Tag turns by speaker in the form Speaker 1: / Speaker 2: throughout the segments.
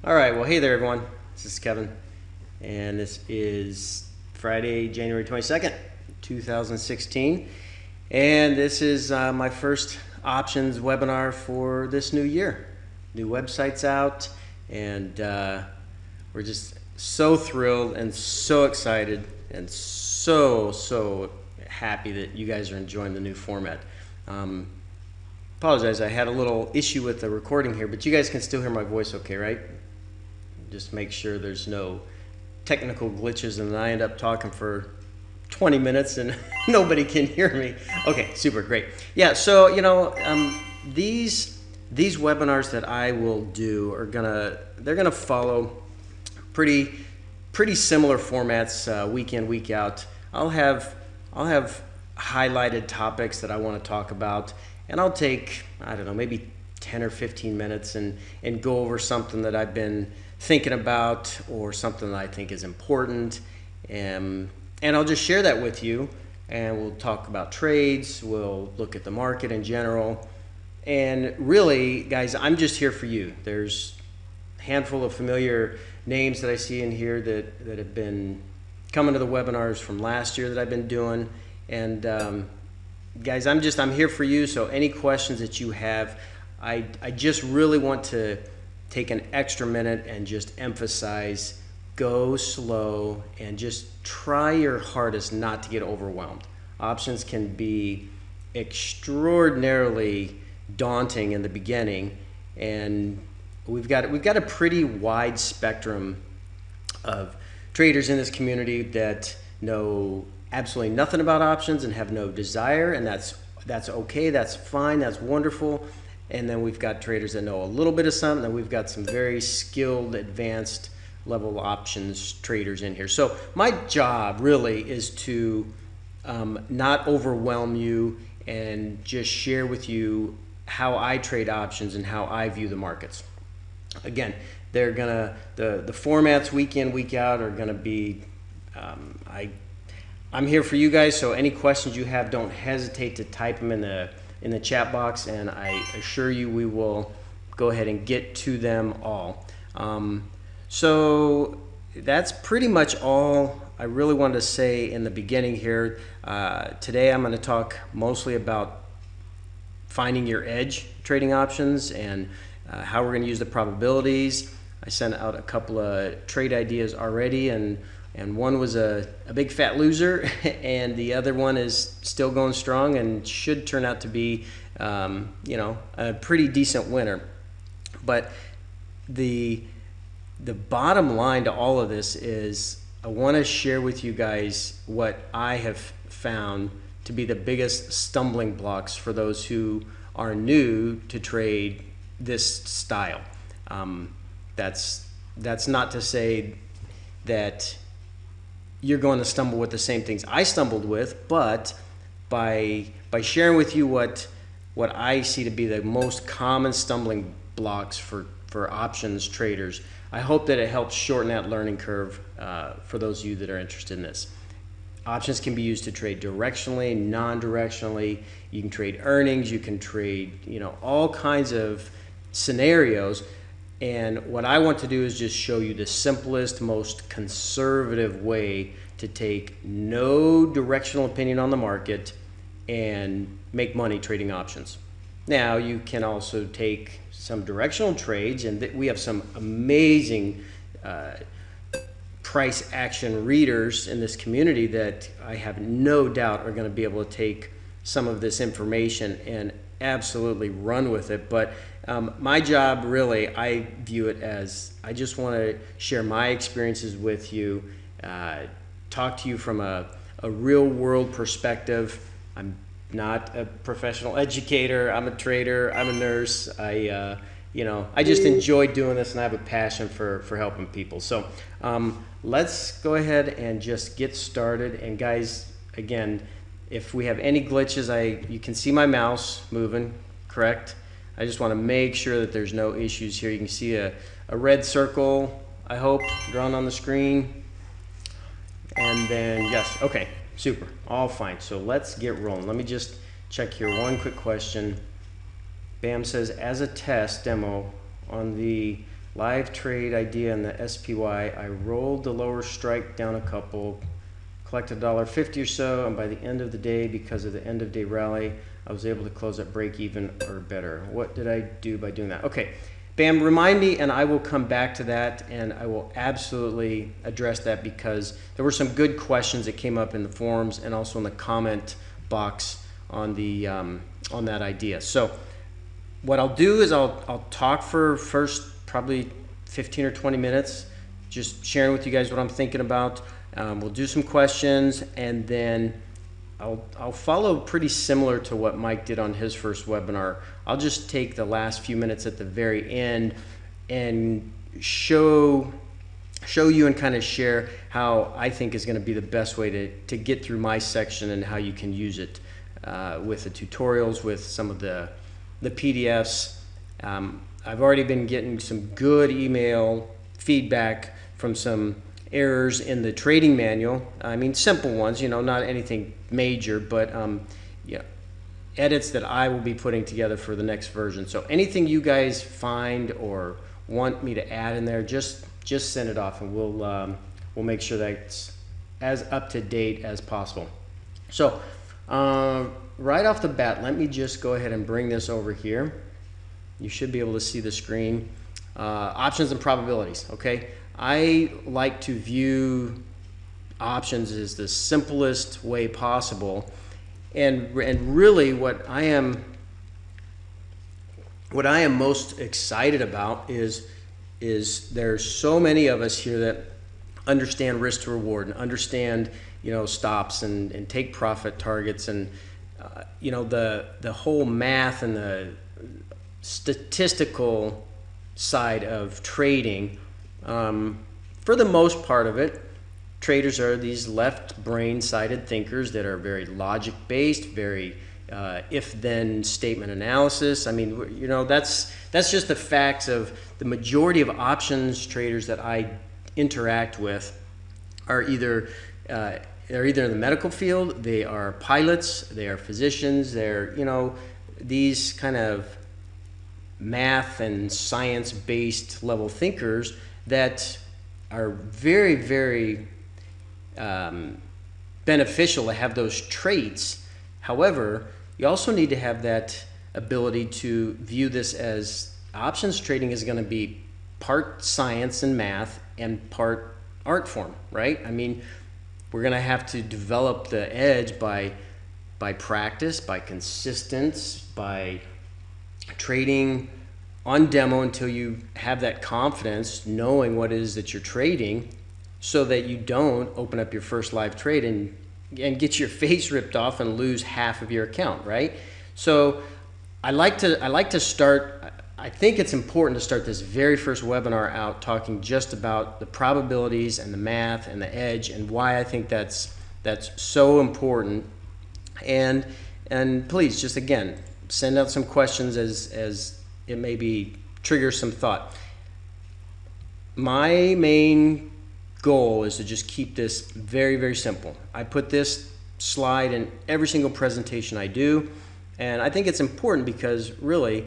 Speaker 1: All right, well, hey there, everyone. This is Kevin, and this is Friday, January 22nd, 2016, and this is my first options webinar for this new year. New website's out, and we're just so thrilled and so excited and so happy that you guys are enjoying the new format. Apologize, I had a little issue with the recording here, but you guys can still hear my voice okay, right? Just make sure there's no technical glitches and I end up talking for 20 minutes and nobody can hear me. Okay, super, great. Yeah, so these webinars that I will do are they're gonna follow pretty similar formats week in, week out. I'll have highlighted topics that I want to talk about, and I'll take, I don't know, maybe 10 or 15 minutes and go over something that I've been thinking about or something that I think is important, and I'll just share that with you, and we'll talk about trades, we'll look at the market in general, and really, guys, I'm just here for you. There's a handful of familiar names that I see in here that have been coming to the webinars from last year that I've been doing, and guys, I'm here for you. So any questions that you have, I just really want to take an extra minute and just emphasize, go slow and just try your hardest not to get overwhelmed. Options can be extraordinarily daunting in the beginning, and we've got a pretty wide spectrum of traders in this community that know absolutely nothing about options and have no desire, and that's okay, that's fine, that's wonderful. And then we've got traders that know a little bit of something, and we've got some very skilled, advanced level options traders in here. So my job really is to not overwhelm you and just share with you how I trade options and how I view the markets. Again, they're gonna the formats week in, week out are gonna be I'm here for you guys, so any questions you have, don't hesitate to type them in the chat box, and I assure you we will go ahead and get to them all. So that's pretty much all I really wanted to say in the beginning here. Today I'm going to talk mostly about finding your edge trading options and how we're going to use the probabilities. I sent out a couple of trade ideas already, and one was a big fat loser, and the other one is still going strong and should turn out to be a pretty decent winner. But the bottom line to all of this is I want to share with you guys what I have found to be the biggest stumbling blocks for those who are new to trade this style. That's not to say that you're going to stumble with the same things I stumbled with, but by sharing with you what I see to be the most common stumbling blocks for options traders, I hope that it helps shorten that learning curve for those of you that are interested in this. Options can be used to trade directionally, non-directionally. You can trade earnings, you can trade all kinds of scenarios. And what I want to do is just show you the simplest, most conservative way to take no directional opinion on the market and make money trading options. Now, you can also take some directional trades, and we have some amazing price action readers in this community that I have no doubt are going to be able to take some of this information and absolutely run with it. But my job, really, I view it as I just want to share my experiences with you, talk to you from a real world perspective. I'm not a professional educator. I'm a trader. I'm a nurse. I just enjoy doing this, and I have a passion for helping people. So let's go ahead and just get started. And guys, again, if we have any glitches, you can see my mouse moving, correct? I just want to make sure that there's no issues here. You can see a red circle, I hope, drawn on the screen. And then, yes, okay, super, all fine. So let's get rolling. Let me just check here one quick question. Bam says, as a test demo on the live trade idea in the SPY. I rolled the lower strike down a couple, collected $1.50 or so, and by the end of the day, because of the end of day rally, I was able to close at break even or better. What did I do by doing that? Okay, Bam, remind me, and I will come back to that, and I will absolutely address that, because there were some good questions that came up in the forums and also in the comment box on the on that idea. So what I'll do is I'll talk for first probably 15 or 20 minutes, just sharing with you guys what I'm thinking about. We'll do some questions, and then I'll follow pretty similar to what Mike did on his first webinar. I'll just take the last few minutes at the very end and show you and kind of share how I think is going to be the best way to get through my section and how you can use it with the tutorials, with some of the PDFs. I've already been getting some good email feedback from some errors in the trading manual. I mean, simple ones, you know, not anything major, but yeah, edits that I will be putting together for the next version. So anything you guys find or want me to add in there, just send it off, and we'll make sure that it's as up to date as possible. So right off the bat, let me just go ahead and bring this over here. You should be able to see the screen. Options and probabilities. Okay, I like to view options as the simplest way possible, and really what I am most excited about is there's so many of us here that understand risk to reward and understand, you know, stops and take profit targets, and you know, the whole math and the statistical side of trading. For the most part of it, traders are these left brain sided thinkers that are very logic based, very if-then statement analysis. I mean, you know, that's just the facts of the majority of options traders that I interact with are either they're either in the medical field, they are pilots, they are physicians, they're, you know, these kind of math and science based level thinkers that are very, very beneficial to have those traits. However, you also need to have that ability to view this as options trading is going to be part science and math and part art form, right? I mean, we're going to have to develop the edge by practice, by consistency, by trading on demo until you have that confidence knowing what it is that you're trading, so that you don't open up your first live trade and get your face ripped off and lose half of your account, right? So I like to start, I think it's important to start this very first webinar out talking just about the probabilities and the math and the edge and why I think that's so important. And please just, again, send out some questions as it maybe triggers some thought. My main goal is to just keep this very, very simple. I put this slide in every single presentation I do, and I think it's important because really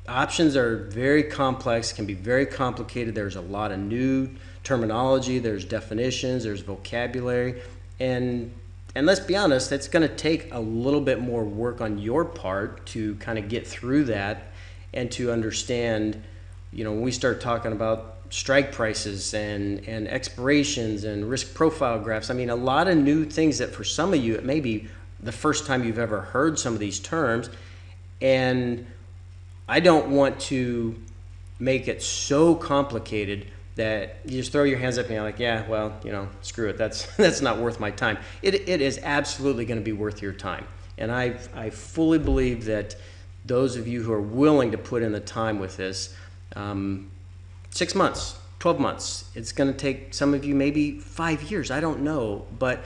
Speaker 1: options are very complex, can be very complicated. There's a lot of new terminology, there's definitions, there's vocabulary, and let's be honest, it's going to take a little bit more work on your part to kind of get through that and to understand, you know, when we start talking about strike prices and expirations and risk profile graphs, I mean, a lot of new things that for some of you, it may be the first time you've ever heard some of these terms. And I don't want to make it so complicated that you just throw your hands up and you're like, yeah, well, you know, screw it. That's not worth my time. It is absolutely going to be worth your time. And I fully believe that those of you who are willing to put in the time with this, 6 months, 12 months, it's going to take some of you maybe 5 years. I don't know. But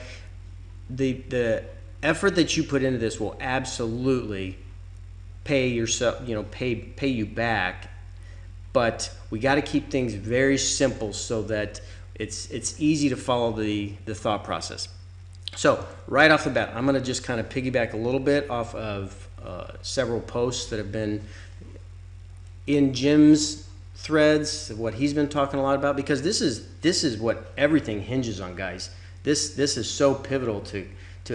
Speaker 1: the effort that you put into this will absolutely pay yourself, you know, pay you back. But we got to keep things very simple so that it's easy to follow the thought process. So right off the bat, I'm going to just kind of piggyback a little bit off of several posts that have been in Jim's threads, what he's been talking a lot about, because this is what everything hinges on, guys. This is so pivotal to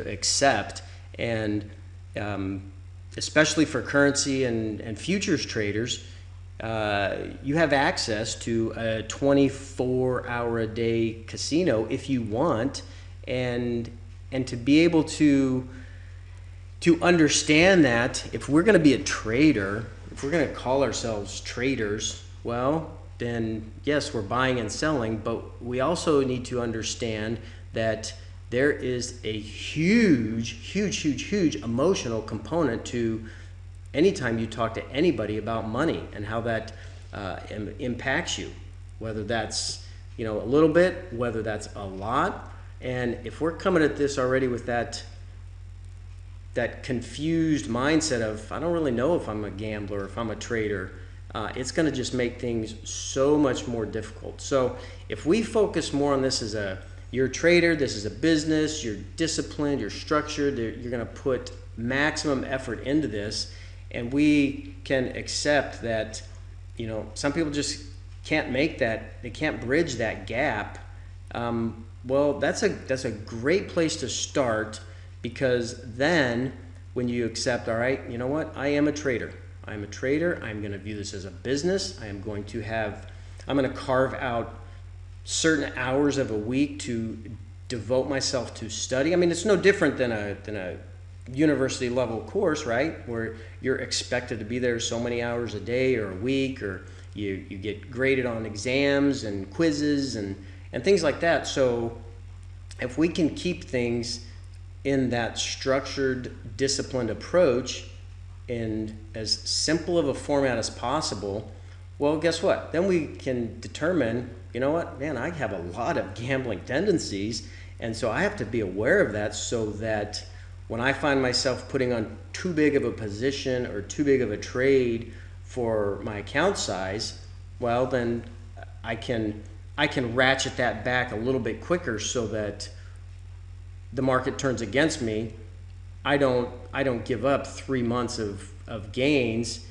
Speaker 1: accept, and especially for currency and futures traders, you have access to a 24-hour-a-day casino if you want, and to be able to understand that if we're going to be a trader, if we're going to call ourselves traders, well, then yes, we're buying and selling, but we also need to understand that there is a huge emotional component to anytime you talk to anybody about money and how that impacts you, whether that's a little bit, whether that's a lot. And if we're coming at this already with that confused mindset of, I don't really know if I'm a gambler, if I'm a trader, it's going to just make things so much more difficult. So if we focus more on this as you're a trader, this is a business, you're disciplined, you're structured, you're going to put maximum effort into this, and we can accept that, some people just can't make that, they can't bridge that gap. Well, that's a great place to start, because then when you accept, all right, you know what, I am a trader. I'm a trader. I'm going to view this as a business. I'm going to carve out certain hours of a week to devote myself to study. I mean, it's no different than a university level course, right? Where you're expected to be there so many hours a day or a week, or you get graded on exams and quizzes and things like that. So if we can keep things in that structured, disciplined approach in as simple of a format as possible, well, guess what? Then we can determine, you know what, man, I have a lot of gambling tendencies, and so I have to be aware of that, so that when I find myself putting on too big of a position or too big of a trade for my account size, well, then I can ratchet that back a little bit quicker, so that the market turns against me. I don't give up 3 months of gains,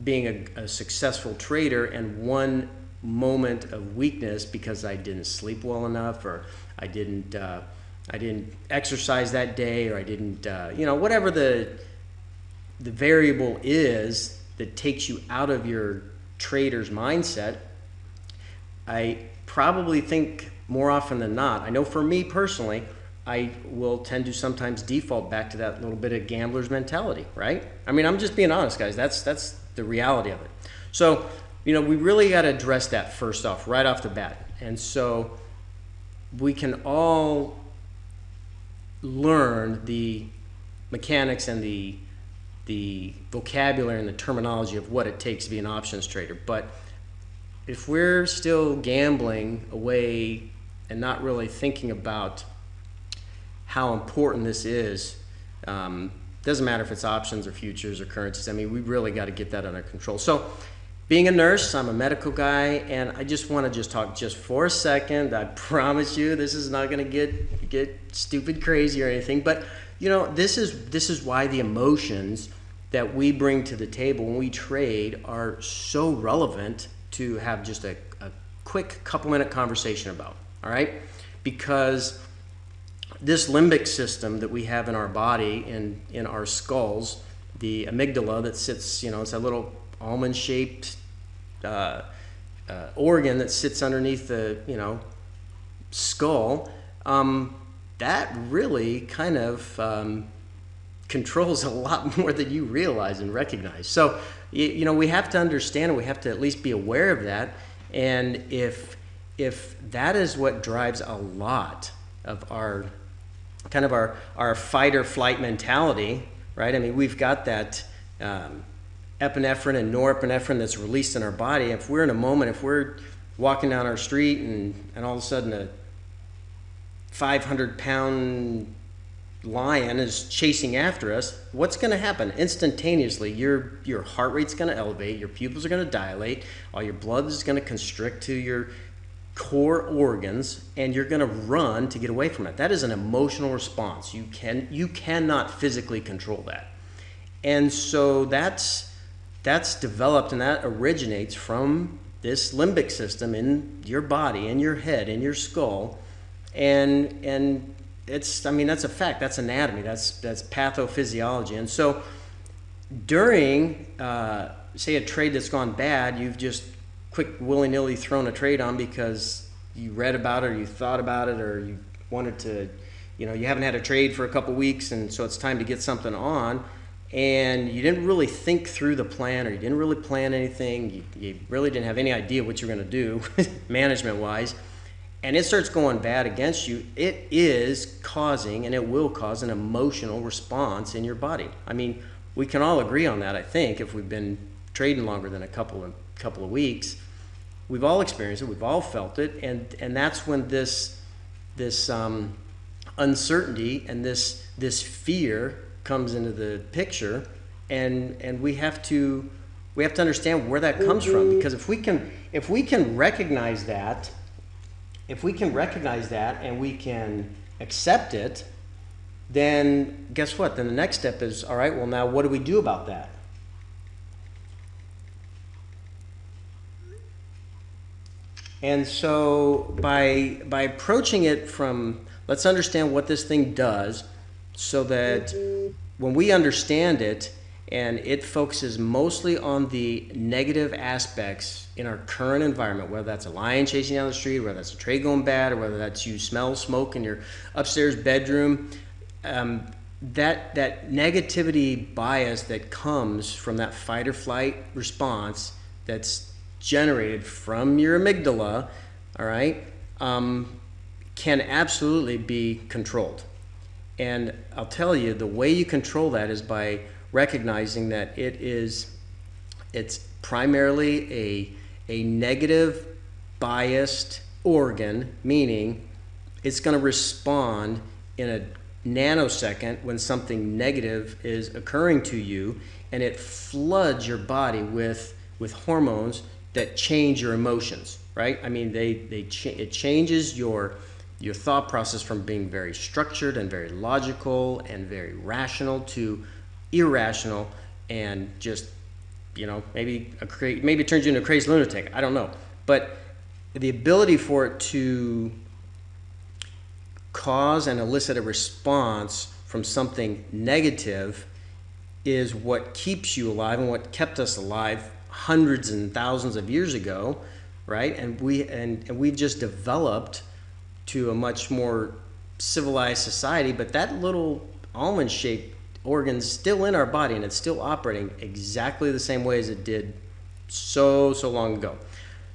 Speaker 1: being a successful trader, and one moment of weakness because I didn't sleep well enough, or I didn't exercise that day, or I didn't whatever the variable is that takes you out of your trader's mindset. I probably think more often than not, I know for me personally, I will tend to sometimes default back to that little bit of gambler's mentality, right? I mean, I'm just being honest, guys. That's the reality of it. So, we really got to address that first off, right off the bat. And so we can all learn the mechanics and the vocabulary and the terminology of what it takes to be an options trader. But if we're still gambling away and not really thinking about how important this is, doesn't matter if it's options or futures or currencies. I mean, we really got to get that under control. So being a nurse, I'm a medical guy, and I just want to talk for a second. I promise you this is not going to get stupid crazy or anything, but this is why the emotions that we bring to the table when we trade are so relevant to have just a quick couple-minute conversation about, all right? Because this limbic system that we have in our body and in our skulls, the amygdala that sits, it's a little almond-shaped organ that sits underneath the, skull, that really kind of controls a lot more than you realize and recognize. So, we have to understand, and we have to at least be aware of that. And if that is what drives a lot of our fight or flight mentality, right? I mean, we've got that epinephrine and norepinephrine that's released in our body. If we're in a moment, if we're walking down our street and all of a sudden a 500-pound lion is chasing after us, what's going to happen? Instantaneously, your heart rate's going to elevate, your pupils are going to dilate, all your blood is going to constrict to your core organs, and you're going to run to get away from it. That is an emotional response. You cannot physically control that. And so that's that's developed and that originates from this limbic system in your body, in your head, in your skull, and it's, I mean, that's a fact. That's anatomy. That's pathophysiology. And so during, say, a trade that's gone bad, you've just quick willy-nilly thrown a trade on because you read about it or you thought about it or you wanted to, you haven't had a trade for a couple weeks, and so it's time to get something on, and you didn't really think through the plan, or you didn't really plan anything. You really didn't have any idea what you're going to do management-wise, and it starts going bad against you. It is causing, and it will cause, an emotional response in your body. I mean, we can all agree on that, I think, if we've been trading longer than a couple of weeks. We've all experienced it. We've all felt it, and that's when this uncertainty and this fear comes into the picture, and we have to understand where that comes from. Because if we can recognize that, and we can accept it, then guess what? Then the next step is, all right, well, now what do we do about that? And so by approaching it from, let's understand what this thing does, so that when we understand it, and it focuses mostly on the negative aspects in our current environment, whether that's a lion chasing down the street, whether that's a trade going bad, or whether that's you smell smoke in your upstairs bedroom, that negativity bias that comes from that fight or flight response that's generated from your amygdala, all right, can absolutely be controlled. And I'll tell you, the way you control that is by recognizing that it's primarily a negative biased organ, meaning it's going to respond in a nanosecond when something negative is occurring to you, and it floods your body with hormones that change your emotions, right? I mean, it changes your thought process from being very structured and very logical and very rational to irrational, and just, maybe it turns you into a crazy lunatic. I don't know. But the ability for it to cause and elicit a response from something negative is what keeps you alive and what kept us alive hundreds and thousands of years ago, right? And we've just developed to a much more civilized society, but that little almond-shaped organ's still in our body, and it's still operating exactly the same way as it did so long ago.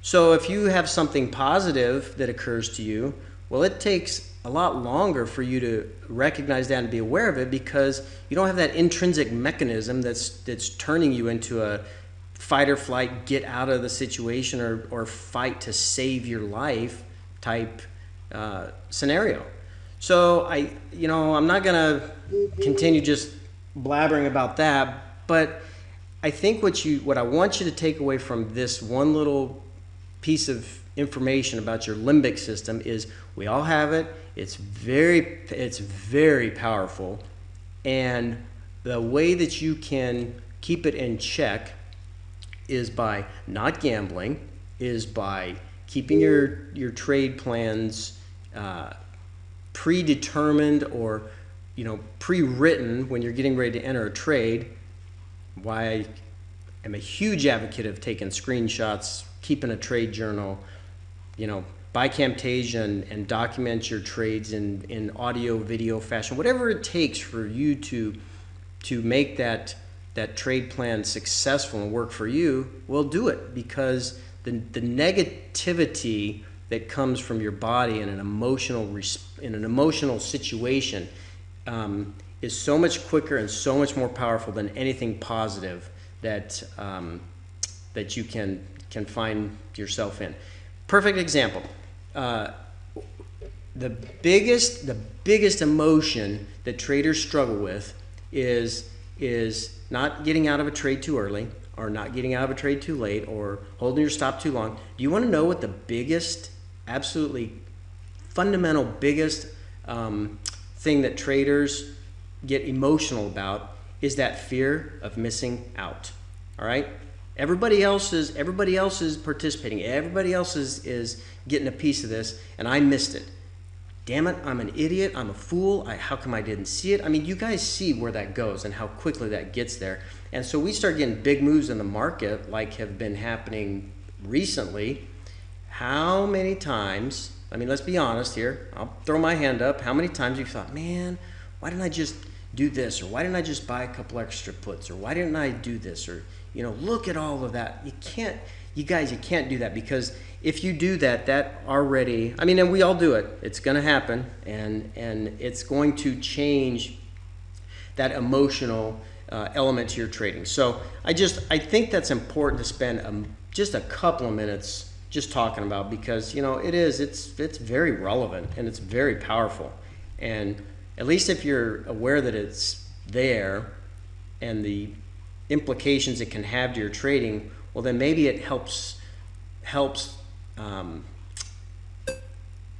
Speaker 1: So if you have something positive that occurs to you, well, it takes a lot longer for you to recognize that and be aware of it, because you don't have that intrinsic mechanism that's turning you into a fight or flight, get out of the situation, or fight to save your life type scenario. So I'm not gonna continue just blabbering about that, but I think what I want you to take away from this one little piece of information about your limbic system is we all have it. It's very powerful, and the way that you can keep it in check is by not gambling, is by keeping your trade plans predetermined or pre-written when you're getting ready to enter a trade. Why I am a huge advocate of taking screenshots, keeping a trade journal, buy Camtasia and document your trades in audio, video fashion, whatever it takes for you to make that trade plan successful and work for you. Well, do it, because the negativity that comes from your body in an emotional situation is so much quicker and so much more powerful than anything positive that you can find yourself in. Perfect example. The biggest emotion that traders struggle with is not getting out of a trade too early, or not getting out of a trade too late, or holding your stop too long. Do you want to know what the biggest, absolutely fundamental biggest thing that traders get emotional about is? That fear of missing out. All right? Everybody else is participating. Everybody else is getting a piece of this, and I missed it. Damn it, I'm an idiot. I'm a fool. How come I didn't see it? I mean, you guys see where that goes and how quickly that gets there. And so we start getting big moves in the market like have been happening recently. How many times, I mean, let's be honest here. I'll throw my hand up. How many times you thought, man, why didn't I just do this? Or why didn't I just buy a couple extra puts? Or why didn't I do this? Or, look at all of that. You can't do that, because if you do that, and we all do it. It's going to happen, and it's going to change that emotional element to your trading. So I think that's important to spend just a couple of minutes just talking about, because it's very relevant and it's very powerful. And at least if you're aware that it's there and the implications it can have to your trading, well, then maybe it helps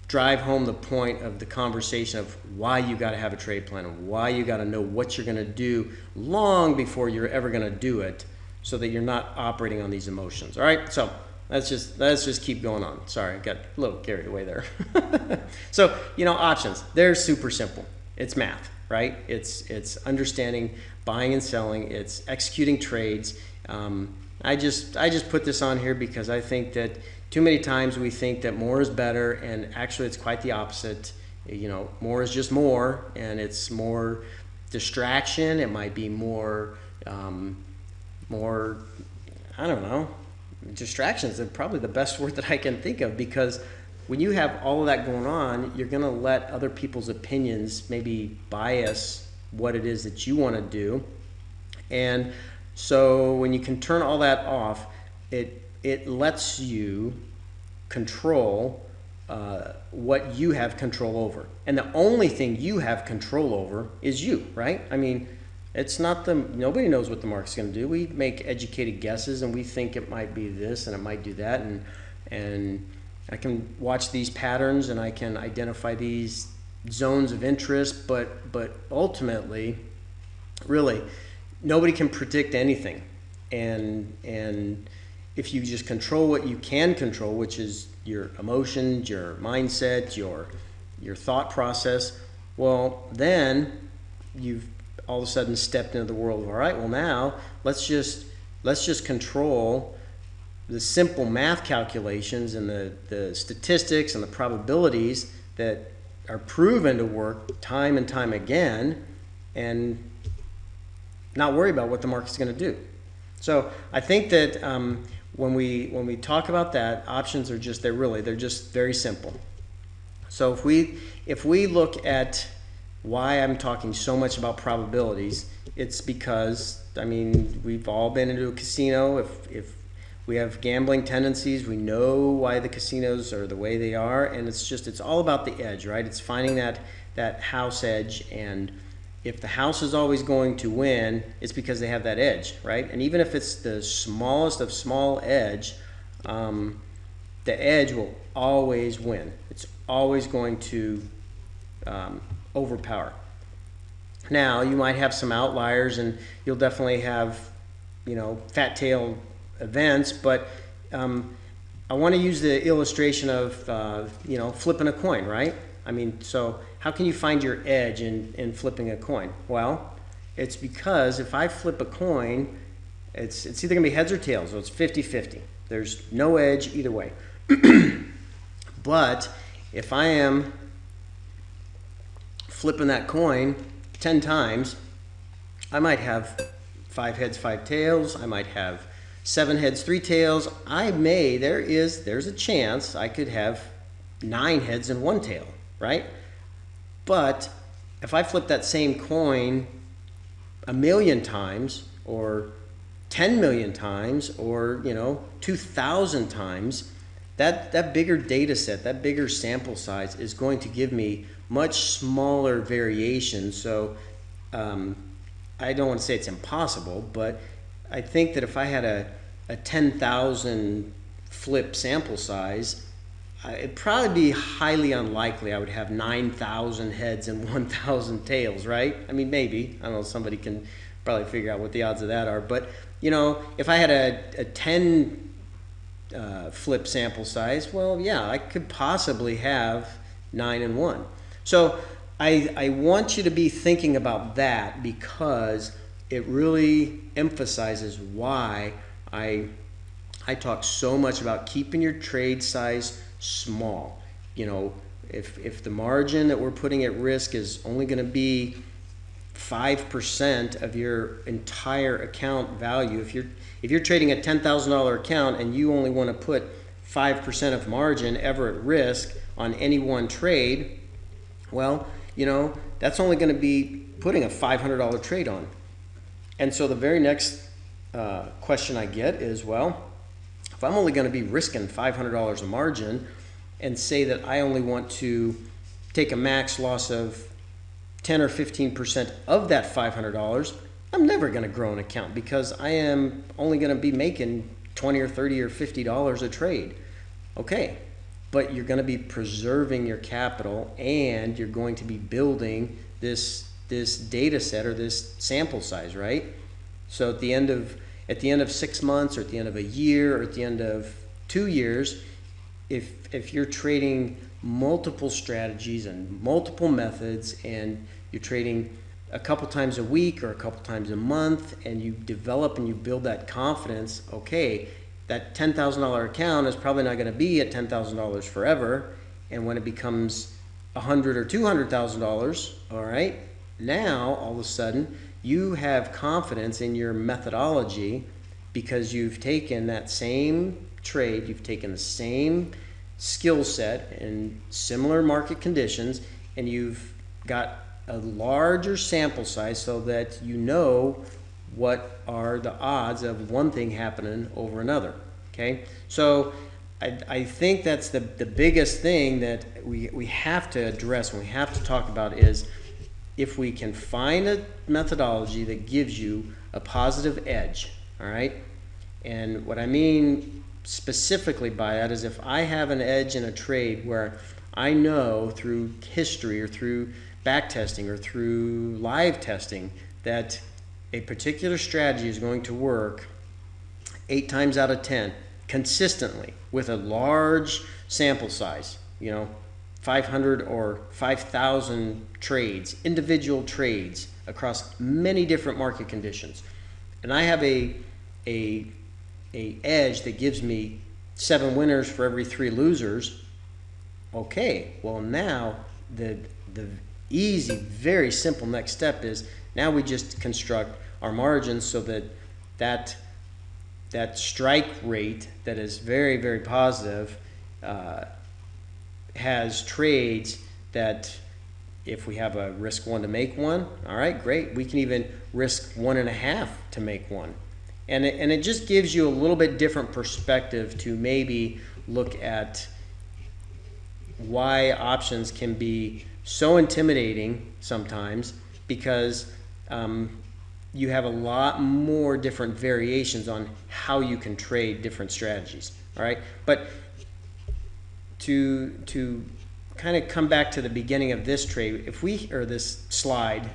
Speaker 1: drive home the point of the conversation of why you got to have a trade plan and why you got to know what you're going to do long before you're ever going to do it, so that you're not operating on these emotions. All right, so let's just keep going on. Sorry, I got a little carried away there. So options, they're super simple. It's math, right? It's understanding buying and selling. It's executing trades. I just put this on here because I think that too many times we think that more is better, and actually it's quite the opposite. More is just more, and it's more distraction. It might be more, I don't know. Distractions are probably the best word that I can think of, because when you have all of that going on, you're going to let other people's opinions maybe bias what it is that you want to do. And so when you can turn all that off, it lets you control what you have control over. And the only thing you have control over is you, right? I mean, it's not nobody knows what the market's going to do. We make educated guesses, and we think it might be this and it might do that. And I can watch these patterns and I can identify these zones of interest, but ultimately, really, nobody can predict anything. And if you just control what you can control, which is your emotions, your mindset, your thought process, well, then you've all of a sudden stepped into the world of, all right, well, now let's just control the simple math calculations and the statistics and the probabilities that are proven to work time and time again, and not worry about what the market's going to do. So I think that when we talk about that, options are just they're just very simple. So if we look at why I'm talking so much about probabilities, it's because we've all been into a casino. If we have gambling tendencies, we know why the casinos are the way they are, and it's all about the edge, right? It's finding that house edge, and if the house is always going to win, it's because they have that edge, right? And even if it's the smallest of small edge, the edge will always win. It's always going to overpower. Now, you might have some outliers, and you'll definitely have, fat tail events, but I want to use the illustration of, flipping a coin, right? So how can you find your edge in flipping a coin? Well, it's because if I flip a coin, it's either going to be heads or tails, so it's 50-50. There's no edge either way. But if I am flipping that coin 10 times, I might have 5 heads, 5 tails. I might have 7 heads, 3 tails. There's a chance I could have 9 heads and 1 tail, right? But if I flip that same coin 1,000,000 times, or 10 million times, or 2,000 times, that bigger data set, that bigger sample size is going to give me much smaller variation. So I don't want to say it's impossible, but I think that if I had a 10,000 flip sample size, it'd probably be highly unlikely I would have 9,000 heads and 1,000 tails, right? Maybe. I don't know, somebody can probably figure out what the odds of that are, but you know, if I had a 10 flip sample size, well, yeah, I could possibly have 9 and 1. So I want you to be thinking about that, because it really emphasizes why I talk so much about keeping your trade size small. You know, if the margin that we're putting at risk is only going to be 5% of your entire account value, if you're trading a $10,000 account and you only want to put 5% of margin ever at risk on any one trade, well, you know, that's only going to be putting a $500 trade on. And so the very next question I get is, well, if I'm only going to be risking $500 a margin, and say that I only want to take a max loss of 10 or 15% of that $500, I'm never going to grow an account, because I am only going to be making $20 or $30 or $50 a trade. Okay, but you're going to be preserving your capital, and you're going to be building this data set, or this sample size, right? So at the end of 6 months, or at the end of a year, or at the end of 2 years, if you're trading multiple strategies and multiple methods, and you're trading a couple times a week or a couple times a month, and you develop and you build that confidence, okay, that $10,000 account is probably not going to be at $10,000 forever. And when it becomes $100,000 or $200,000, all right, now all of a sudden you have confidence in your methodology, because you've taken that same trade, you've taken the same skill set in similar market conditions, and you've got a larger sample size, so that you know what are the odds of one thing happening over another. Okay, so I think that's the biggest thing that we have to address, and we have to talk about, is if we can find a methodology that gives you a positive edge. All right, and what I mean specifically by that is, if I have an edge in a trade where I know through history, or through back testing, or through live testing, that a particular strategy is going to work 8 times out of 10 consistently with a large sample size, you know, 500 or 5,000 trades, individual trades across many different market conditions, and I have a edge that gives me 7 winners for every 3 losers, okay, well, now the easy, very simple next step is, now we just construct our margins so that strike rate that is very, very positive has trades that, if we have a risk 1 to make 1, all right, great, we can even risk 1.5 to make 1. And it just gives you a little bit different perspective to maybe look at why options can be so intimidating sometimes, because you have a lot more different variations on how you can trade different strategies. All right, but to kind of come back to the beginning of this trade, this slide,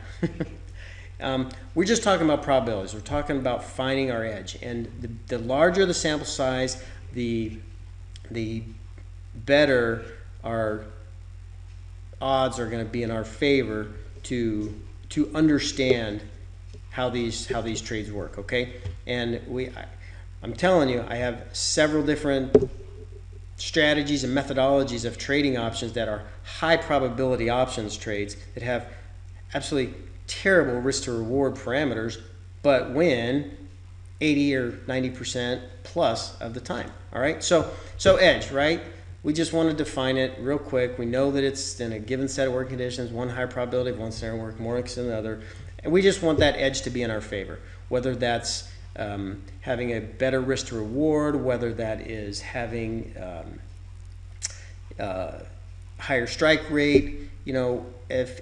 Speaker 1: we're just talking about probabilities. We're talking about finding our edge, and the larger the sample size, the better our odds are going to be in our favor to understand how these trades work. Okay, and I'm telling you, I have several different strategies and methodologies of trading options that are high probability options trades that have absolutely terrible risk to reward parameters, but win 80 or 90% plus of the time. All right, so edge, right? We just want to define it real quick. We know that it's in a given set of working conditions, one higher probability of one scenario work more than the other, and we just want that edge to be in our favor, whether that's having a better risk to reward, whether that is having higher strike rate. You know, if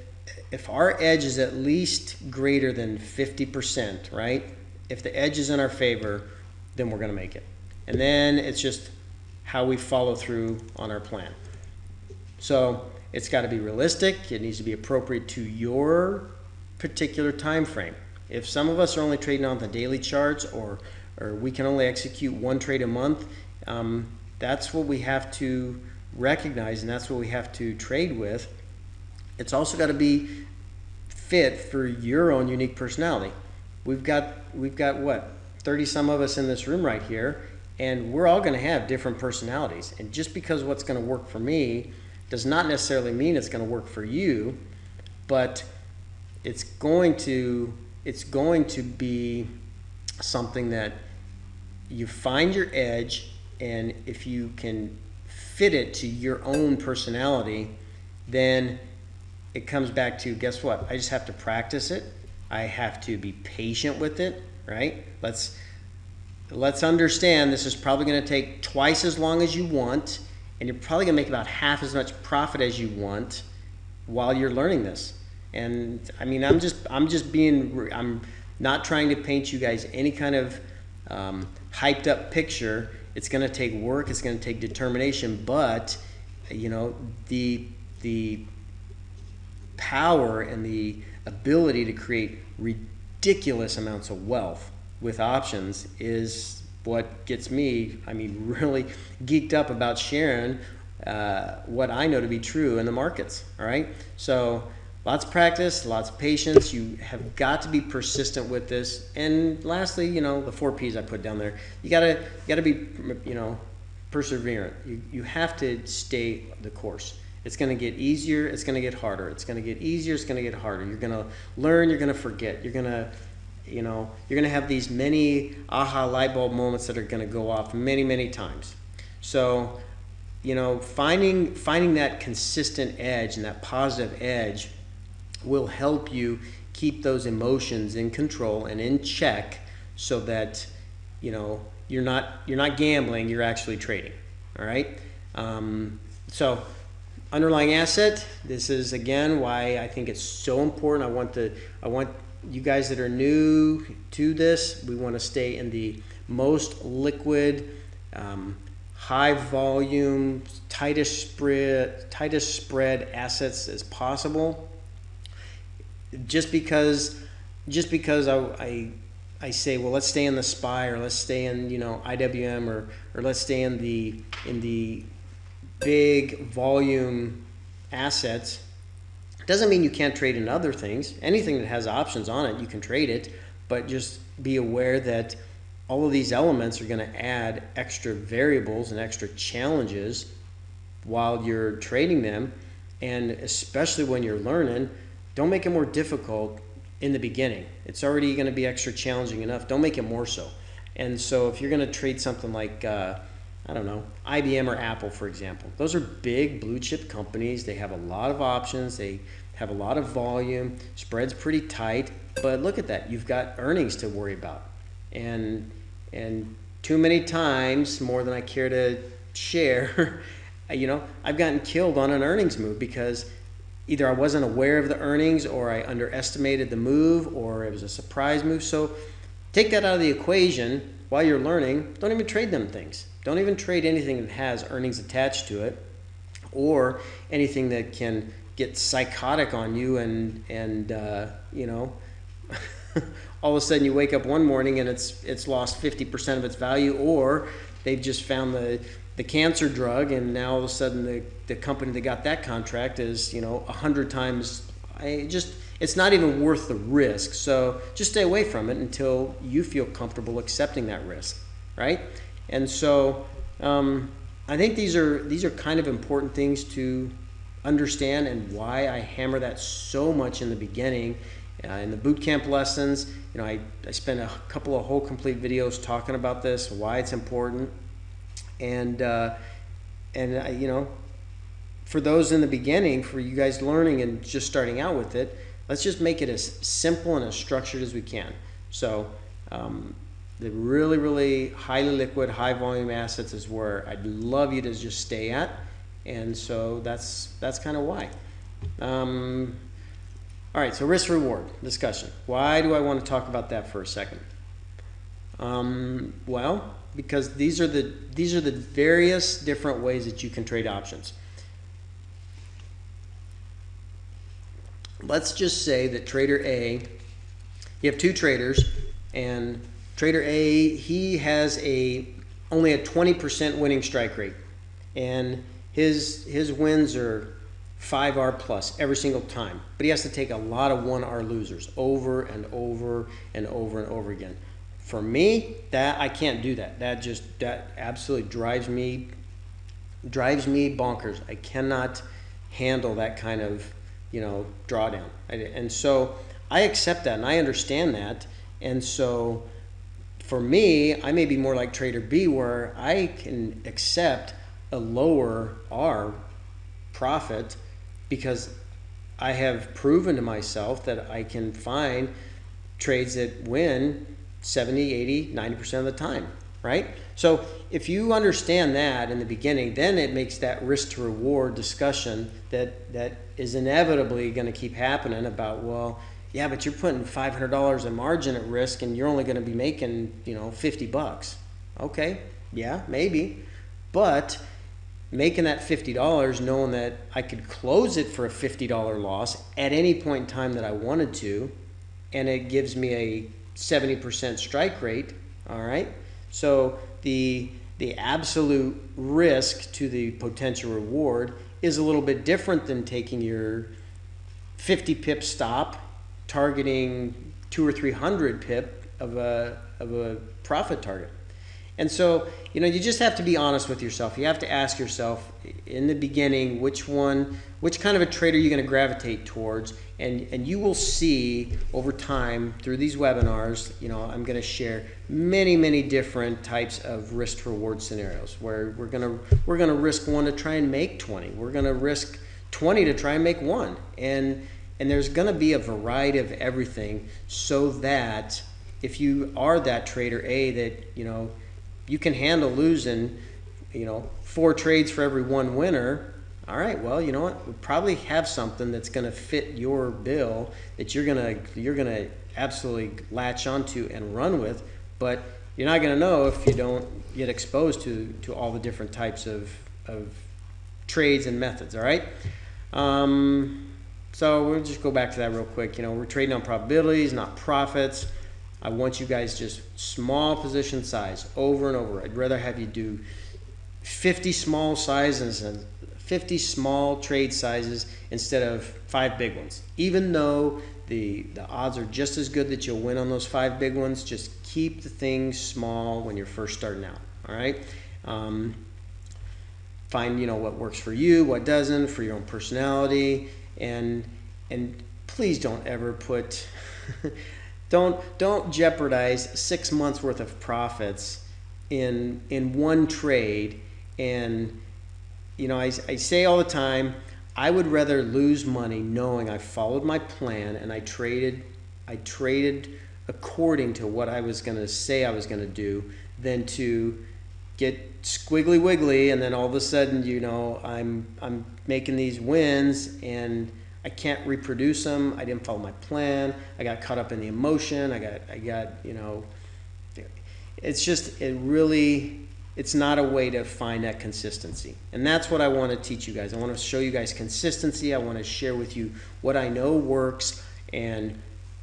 Speaker 1: our edge is at least greater than 50%, right? If the edge is in our favor, then we're going to make it. And then it's just how we follow through on our plan. So it's got to be realistic. It needs to be appropriate to your particular time frame. If some of us are only trading on the daily charts, or we can only execute one trade a month, that's what we have to recognize, and that's what we have to trade with. It's also got to be fit for your own unique personality. We've got what, 30 some of us in this room right here, and we're all going to have different personalities. And just because what's going to work for me does not necessarily mean it's going to work for you, but it's going to be something that you find your edge, and if you can fit it to your own personality, then it comes back to, guess what? I just have to practice it. I have to be patient with it, right? Let's understand this is probably going to take twice as long as you want, and you're probably going to make about half as much profit as you want while you're learning this. And I mean, I'm not trying to paint you guys any kind of hyped up picture. It's going to take work. It's going to take determination. But you know, the power and the ability to create ridiculous amounts of wealth with options is what gets me, I mean, really geeked up about sharing what I know to be true in the markets. All right, so lots of practice, lots of patience. You have got to be persistent with this. And lastly, you know, the 4 P's I put down there. You gotta be, you know, perseverant. You have to stay the course. It's going to get easier. It's going to get harder. It's going to get easier. It's going to get harder. You're going to learn. You're going to forget. You're going to, you know, you're going to have these many aha light bulb moments that are going to go off many, many times. So, you know, finding that consistent edge and that positive edge will help you keep those emotions in control and in check, so that, you know, you're not gambling. You're actually trading. All right. So. Underlying asset, this is again why I think it's so important. I want you guys that are new to this, we want to stay in the most liquid, high volume, tightest spread assets as possible. Just because I say, well, let's stay in the SPY, or let's stay in, you know, IWM, or let's stay in the big volume assets, doesn't mean you can't trade in other things. Anything that has options on it, you can trade it, but just be aware that all of these elements are going to add extra variables and extra challenges while you're trading them. And especially when you're learning, don't make it more difficult in the beginning. It's already going to be extra challenging enough. Don't make it more so. And so if you're going to trade something like I don't know, IBM or Apple, for example. Those are big blue chip companies. They have a lot of options. They have a lot of volume. Spread's pretty tight. But look at that. You've got earnings to worry about. And too many times, more than I care to share, you know, I've gotten killed on an earnings move because either I wasn't aware of the earnings, or I underestimated the move, or it was a surprise move. So take that out of the equation while you're learning. Don't even trade them things. Don't even trade anything that has earnings attached to it, or anything that can get psychotic on you and you know, all of a sudden you wake up one morning and it's lost 50% of its value, or they've just found the cancer drug, and now all of a sudden the company that got that contract is, you know, 100 times. It's not even worth the risk. So just stay away from it until you feel comfortable accepting that risk, right? And so I think these are kind of important things to understand, and why I hammer that so much in the beginning. In the bootcamp lessons, you know, I spent a couple of whole complete videos talking about this, why it's important. And you know, for those in the beginning, for you guys learning and just starting out with it, let's just make it as simple and as structured as we can. So the really, really highly liquid, high volume assets is where I'd love you to just stay at. And so that's kind of why. All right, so risk reward discussion. Why do I want to talk about that for a second? Well, because these are the various different ways that you can trade options. Let's just say that trader A you have two traders, and trader A, he has only a 20% winning strike rate, and his wins are 5R plus every single time, but he has to take a lot of 1R losers over and over and over and over again. For me, that I can't do that. That absolutely drives me bonkers. I cannot handle that kind of, drawdown. And so I accept that and I understand that. And so for me, I may be more like trader B, where I can accept a lower R profit because I have proven to myself that I can find trades that win 70, 80, 90% of the time, right? So if you understand that in the beginning, then it makes that risk to reward discussion that is inevitably going to keep happening about, well, yeah, but you're putting $500 in margin at risk and you're only going to be making, $50. Okay, yeah, maybe. But making that $50, knowing that I could close it for a $50 loss at any point in time that I wanted to, and it gives me a 70% strike rate, all right? So the absolute risk to the potential reward is a little bit different than taking your 50 pip stop, targeting 200 or 300 pip of a profit target. And so, you just have to be honest with yourself. You have to ask yourself in the beginning which kind of a trader you're going to gravitate towards, and you will see over time through these webinars, I'm going to share many different types of risk to reward scenarios where we're going to risk 1 to try and make 20. We're going to risk 20 to try and make 1. And there's going to be a variety of everything, so that if you are that trader A that, you can handle losing, 4 trades for every 1 winner. All right, well, you know what? We probably have something that's going to fit your bill that you're gonna absolutely latch onto and run with. But you're not going to know if you don't get exposed to all the different types of trades and methods. All right. So we'll just go back to that real quick. We're trading on probabilities, not profits. I want you guys just small position size over and over. I'd rather have you do 50 small sizes and 50 small trade sizes instead of 5 big ones. Even though the odds are just as good that you'll win on those 5 big ones, just keep the things small when you're first starting out. All right. Find what works for you, what doesn't, for your own personality, and please don't ever put Don't jeopardize 6 months worth of profits in one trade. And I say all the time, I would rather lose money knowing I followed my plan and I traded according to what I was going to say I was going to do, than to get squiggly wiggly and then all of a sudden I'm making these wins and I can't reproduce them. I didn't follow my plan. I got caught up in the emotion. I got it's not a way to find that consistency. And that's what I want to teach you guys. I want to show you guys consistency. I want to share with you what I know works and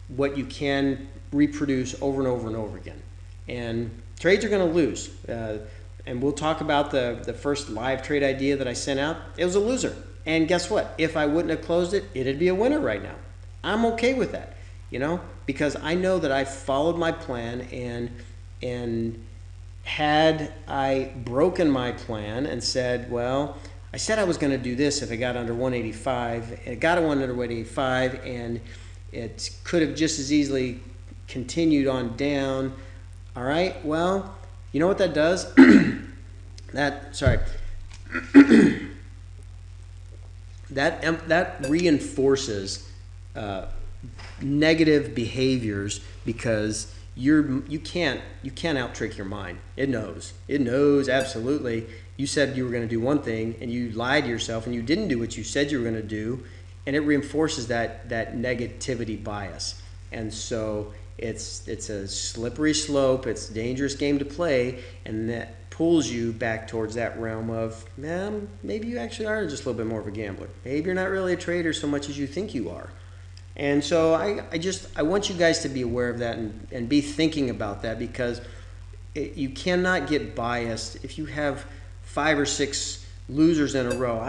Speaker 1: what you can reproduce over and over and over again. And trades are going to lose. And we'll talk about the first live trade idea that I sent out. It was a loser. And guess what? If I wouldn't have closed it, it'd be a winner right now. I'm okay with that, because I know that I followed my plan, and had I broken my plan and said, well, I said I was going to do this if it got under 185, it got a 1 under 185, and it could have just as easily continued on down. All right, well, you know what that does? That reinforces negative behaviors, because you can't out trick your mind. It knows absolutely. You said you were going to do one thing and you lied to yourself and you didn't do what you said you were going to do, and it reinforces that negativity bias. And so it's a slippery slope. It's a dangerous game to play, and that pulls you back towards that realm of, maybe you actually are just a little bit more of a gambler. Maybe you're not really a trader so much as you think you are. And so I want you guys to be aware of that and be thinking about that, because you cannot get biased if you have 5 or 6 losers in a row.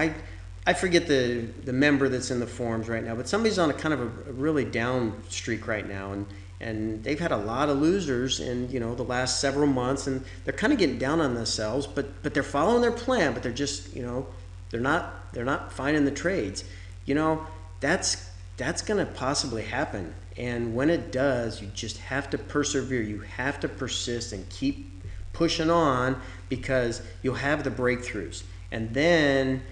Speaker 1: I forget the member that's in the forums right now, but somebody's on a kind of a really down streak right now, and they've had a lot of losers in the last several months, and they're kind of getting down on themselves, but they're following their plan, but they're just they're not finding the trades. That's going to possibly happen, and when it does, you just have to persevere. You have to persist and keep pushing on, because you'll have the breakthroughs, and then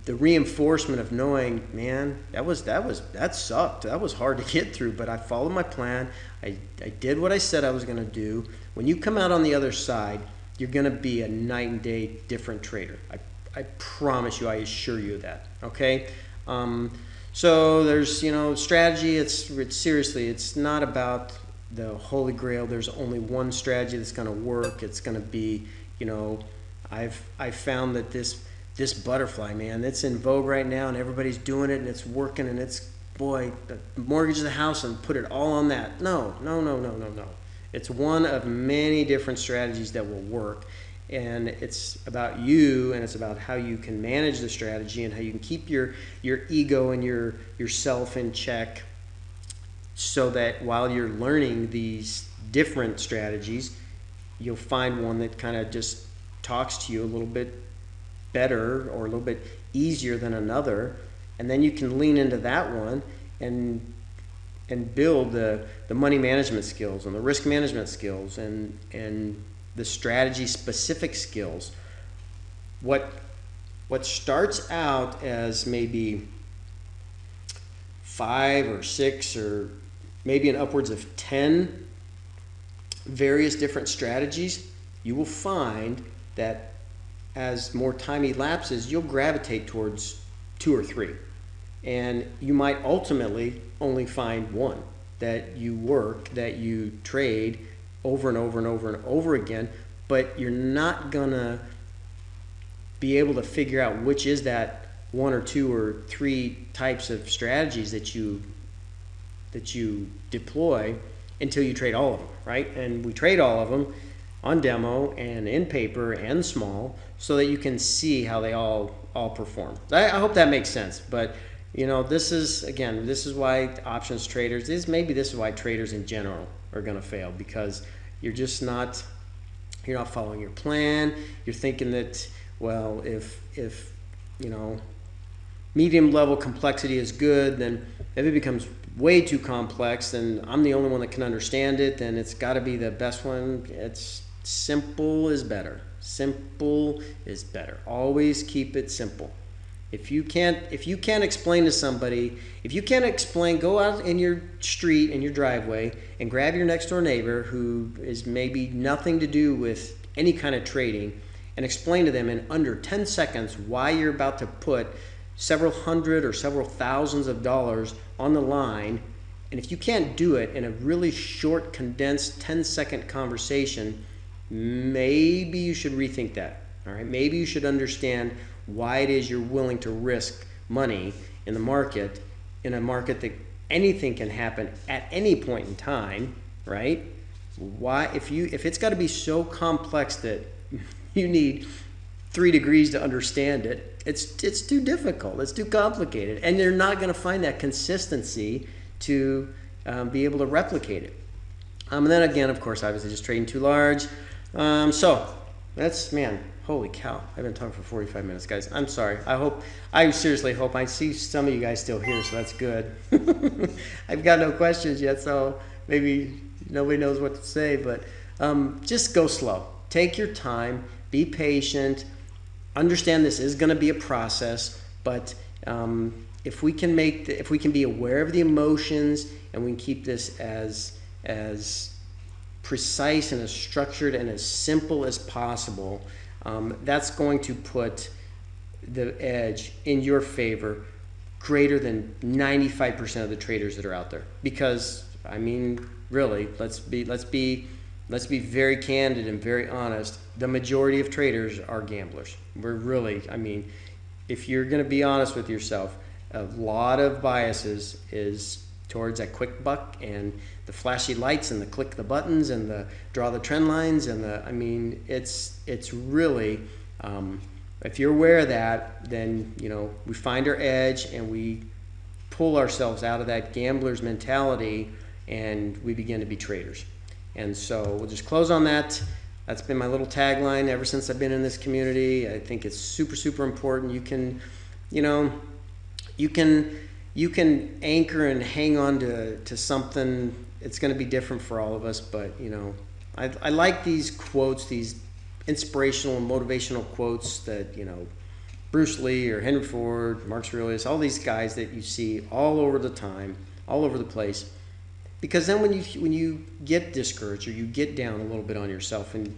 Speaker 1: the reinforcement of knowing, man, that sucked. That was hard to get through, but I followed my plan. I did what I said I was going to do. When you come out on the other side, you're going to be a night and day different trader. I promise you. I assure you of that. Okay. So there's strategy. It's not about the Holy Grail. There's only one strategy that's going to work. It's going to be I've found that this butterfly, man, it's in vogue right now, and everybody's doing it, and it's working, and it's, boy, mortgage the house and put it all on that. No. It's one of many different strategies that will work, and it's about you, and it's about how you can manage the strategy and how you can keep your ego and yourself in check, so that while you're learning these different strategies, you'll find one that kind of just talks to you a little bit better or a little bit easier than another, and then you can lean into that one and build the money management skills and the risk management skills and the strategy specific skills. What starts out as maybe 5 or 6 or maybe an upwards of 10 various different strategies, you will find that as more time elapses, you'll gravitate towards 2 or 3. And you might ultimately only find one that you trade over and over and over and over again, but you're not gonna be able to figure out which is that 1 or 2 or 3 types of strategies that you deploy until you trade all of them, right? And we trade all of them on demo and in paper and small, so that you can see how they all perform. I hope that makes sense. But this is why options traders this is why traders in general are going to fail, because you're not following your plan. You're thinking that, well, if medium level complexity is good, then if it becomes way too complex, then I'm the only one that can understand it, then it's got to be the best one. It's simple is better. Simple is better. Always keep it simple. If you can't explain to somebody, go out in your street, in your driveway, and grab your next door neighbor who is maybe nothing to do with any kind of trading, and explain to them in under 10 seconds why you're about to put several hundred or several thousands of dollars on the line. And if you can't do it in a really short, condensed 10-second conversation, maybe you should rethink that. All right, maybe you should understand why it is you're willing to risk money in the market, in a market that anything can happen at any point in time, right? Why, if it's got to be so complex that you need 3 degrees to understand it, it's too difficult, it's too complicated, and you're not going to find that consistency to be able to replicate it. And then again, of course, obviously just trading too large. So that's, man, holy cow, I've been talking for 45 minutes, guys. I'm sorry. I seriously hope, I see some of you guys still here, so that's good. I've got no questions yet, so maybe nobody knows what to say, but just go slow. Take your time, be patient, understand this is going to be a process, but if we can be aware of the emotions, and we can keep this as precise and as structured and as simple as possible, that's going to put the edge in your favor greater than 95% of the traders that are out there. Because, I mean, really, let's be very candid and very honest. The majority of traders are gamblers. If you're going to be honest with yourself, a lot of biases is towards that quick buck and the flashy lights and the click the buttons and the draw the trend lines and I mean, it's really, if you're aware of that, then, you know, we find our edge and we pull ourselves out of that gambler's mentality and we begin to be traders. And so we'll just close on that. That's been my little tagline ever since I've been in this community. I think it's super, super important. You can, you know, you can anchor and hang on to something. It's going to be different for all of us, but, you know, I like these quotes, these inspirational and motivational quotes that, you know, Bruce Lee or Henry Ford, Marcus Aurelius, all these guys that you see all over the time, all over the place. Because then when you get discouraged or you get down a little bit on yourself and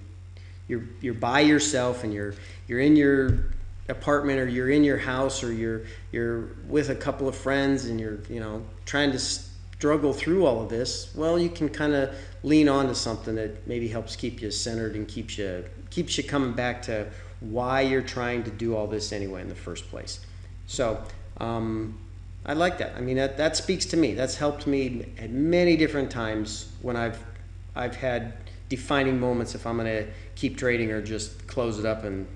Speaker 1: you're by yourself and you're in your apartment or you're in your house or you're with a couple of friends and you're, you know, trying to struggle through all of this, well, you can kind of lean on to something that maybe helps keep you centered and keeps you coming back to why you're trying to do all this anyway in the first place. So I like that. I mean, that speaks to me. That's helped me at many different times when I've had defining moments if I'm going to keep trading or just close it up and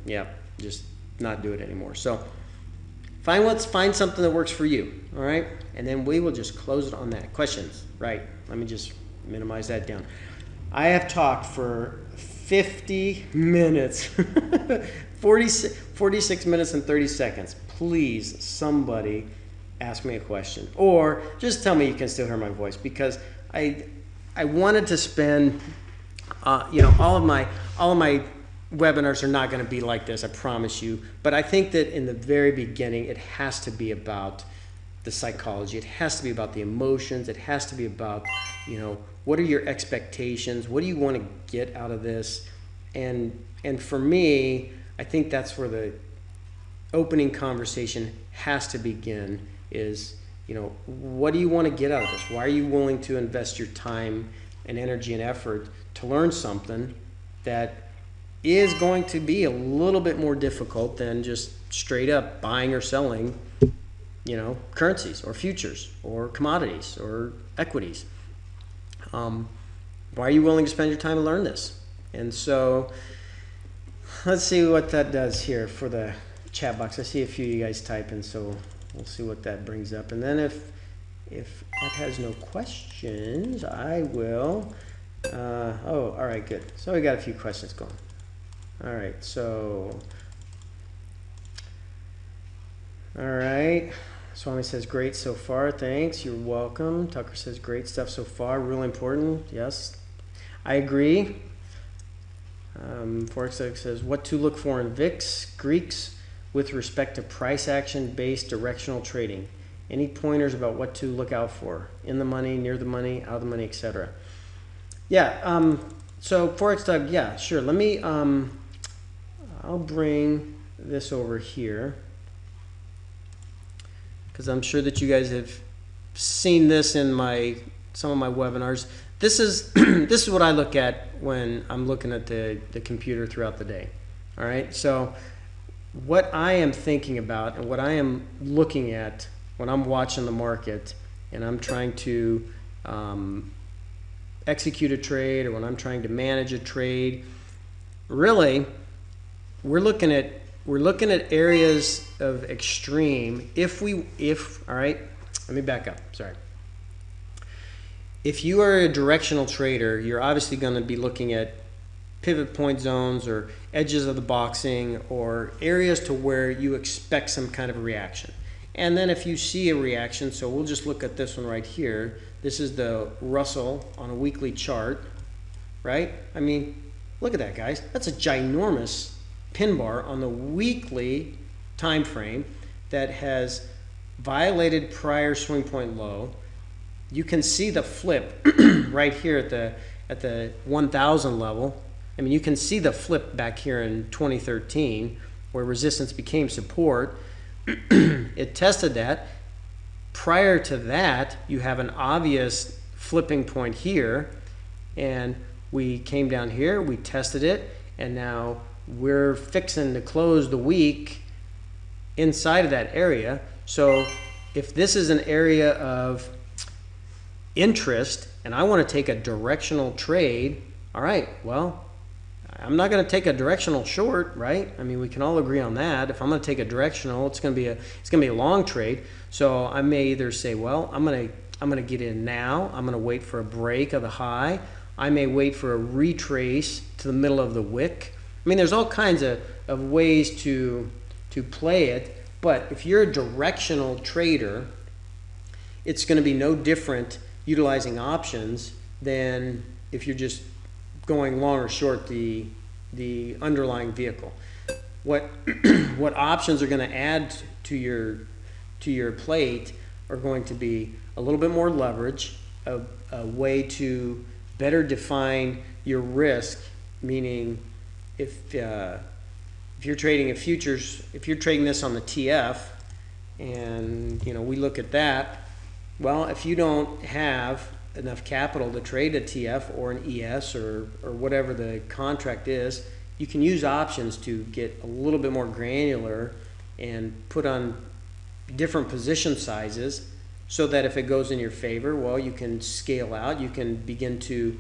Speaker 1: just not do it anymore. So find something that works for you, all right? And then we will just close it on that. Questions? Right. Let me just minimize that down. I have talked for 50 minutes, 46 minutes and 30 seconds. Please, somebody ask me a question, or just tell me you can still hear my voice, because I wanted to spend, you know, all of my webinars are not going to be like this, I promise you. But I think that in the very beginning, it has to be about the psychology. It has to be about the emotions. It has to be about, you know, what are your expectations? What do you want to get out of this? And for me, I think that's where the opening conversation has to begin. Is, you know, what do you want to get out of this? Why are you willing to invest your time and energy and effort to learn something that is going to be a little bit more difficult than just straight up buying or selling, you know, currencies or futures or commodities or equities? Why are you willing to spend your time to learn this? And so let's see what that does here for the chat box. I see a few of you guys typing, so we'll see what that brings up. And then if that has no questions, I will. Oh, all right, good. So we got a few questions going. All right, so. All right. Swami says, great so far. Thanks. You're welcome. Tucker says, great stuff so far. Really important. Yes, I agree. Forex says, what to look for in VIX, Greeks, with respect to price action based directional trading. Any pointers about what to look out for? In the money, near the money, out of the money, etc. Yeah, so Forex Doug, yeah, sure. Let me, I'll bring this over here, because I'm sure that you guys have seen this in some of my webinars. This is this is what I look at when I'm looking at the computer throughout the day. All right, so what I am thinking about and what I am looking at when I'm watching the market and I'm trying to execute a trade, or when I'm trying to manage a trade, really, we're looking at areas of extreme. All right, let me back up. Sorry. If you are a directional trader, you're obviously going to be looking at pivot point zones or edges of the boxing or areas to where you expect some kind of a reaction. And then if you see a reaction, so we'll just look at this one right here. This is the Russell on a weekly chart, right? I mean, look at that, guys. That's a ginormous pin bar on the weekly time frame that has violated prior swing point low. You can see the flip right here at the 1,000 level. I mean, you can see the flip back here in 2013 where resistance became support. It tested that. Prior to that, you have an obvious flipping point here, and we came down here, we tested it, and now we're fixing to close the week inside of that area. So if this is an area of interest and I want to take a directional trade, all right, well, I'm not going to take a directional short, right? I mean, we can all agree on that. If I'm going to take a directional, it's going to be a long trade. So I may either say, well, I'm going to get in now. I'm going to wait for a break of the high. I may wait for a retrace to the middle of the wick. I mean, there's all kinds of ways to play it. But if you're a directional trader, it's going to be no different utilizing options than if you're just going long or short the underlying vehicle. What options are going to add to your plate are going to be a little bit more leverage, a way to better define your risk, meaning if you're trading a futures, if you're trading this on the TF, and we look at that, well, if you don't have enough capital to trade a TF or an ES or whatever the contract is, you can use options to get a little bit more granular and put on different position sizes so that if it goes in your favor, well, you can scale out, you can begin to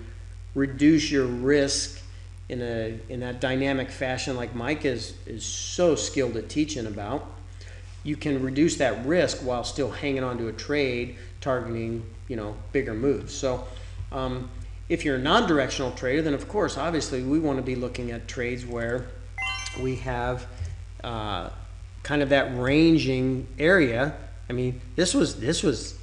Speaker 1: reduce your risk in that dynamic fashion like Mike is so skilled at teaching about. You can reduce that risk while still hanging on to a trade targeting bigger moves. So if you're a non-directional trader, then of course obviously we want to be looking at trades where we have kind of that ranging area. I mean, this was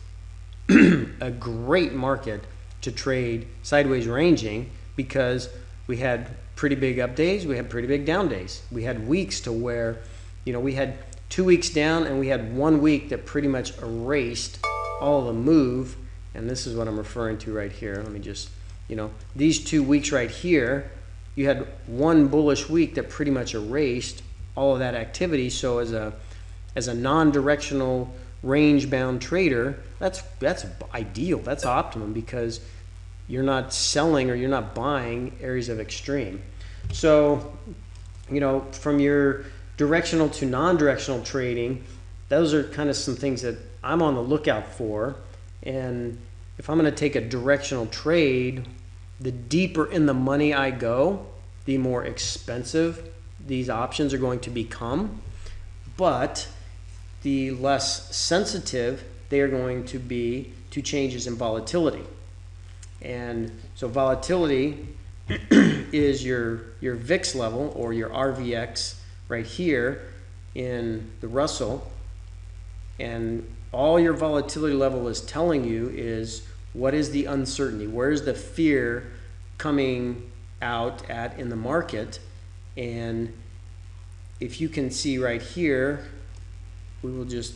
Speaker 1: a great market to trade sideways ranging because we had pretty big up days, we had pretty big down days. We had weeks to where we had 2 weeks down and we had 1 week that pretty much erased all the move. And this is what I'm referring to right here. Let me just, these 2 weeks right here, you had one bullish week that pretty much erased all of that activity. So as a non-directional range-bound trader, that's ideal. That's optimum because you're not selling or you're not buying areas of extreme. So, from your directional to non-directional trading, those are kind of some things that I'm on the lookout for. And if I'm going to take a directional trade, the deeper in the money I go, the more expensive these options are going to become, but the less sensitive they are going to be to changes in volatility. And so volatility is your VIX level or your RVX right here in the Russell, and all your volatility level is telling you is what is the uncertainty, where's the fear coming out at in the market. And if you can see right here, we will just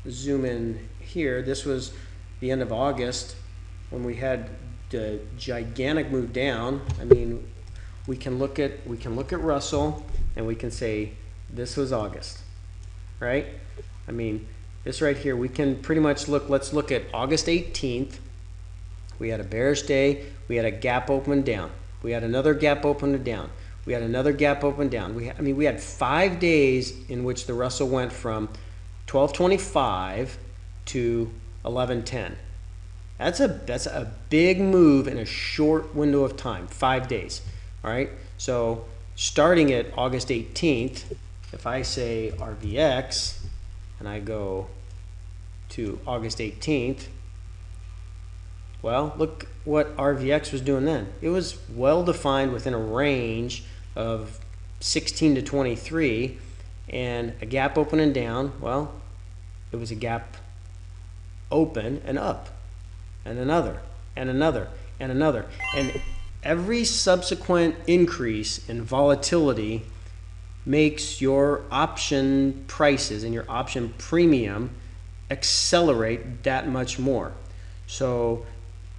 Speaker 1: zoom in here. This was the end of August when we had the gigantic move down. I mean, we can look at Russell and we can say this was August, right? I mean, this right here, we can pretty much let's look at August 18th. We had a bearish day. We had a gap open down. We had another gap open down. We had another gap open down. We had 5 days in which the Russell went from 1225 to 1110. That's a big move in a short window of time, 5 days. All right. So starting at August 18th, if I say RVX and I go to August 18th, well, look what RVX was doing then. It was well defined within a range of 16 to 23 and a gap open and down. Well, it was a gap open and up and another and another and another. And every subsequent increase in volatility makes your option prices and your option premium accelerate that much more. So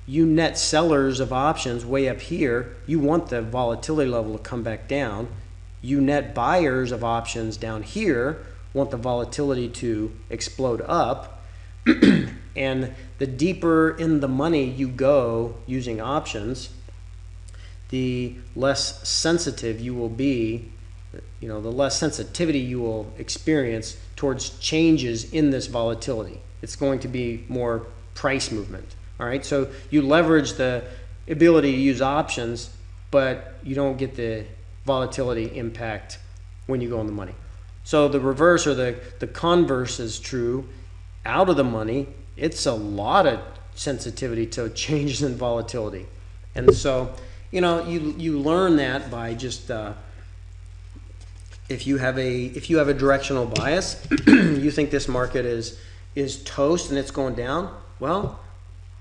Speaker 1: you net sellers of options way up here, you want the volatility level to come back down. You net buyers of options down here want the volatility to explode up. And the deeper in the money you go using options, the less sensitive you will be, the less sensitivity you will experience towards changes in this volatility. It's going to be more price movement. All right, so you leverage the ability to use options, but you don't get the volatility impact when you go in the money. So the reverse, or the converse, is true. Out of the money, it's a lot of sensitivity to changes in volatility. And so, you learn that by just if you have a directional bias, you think this market is toast and it's going down, well,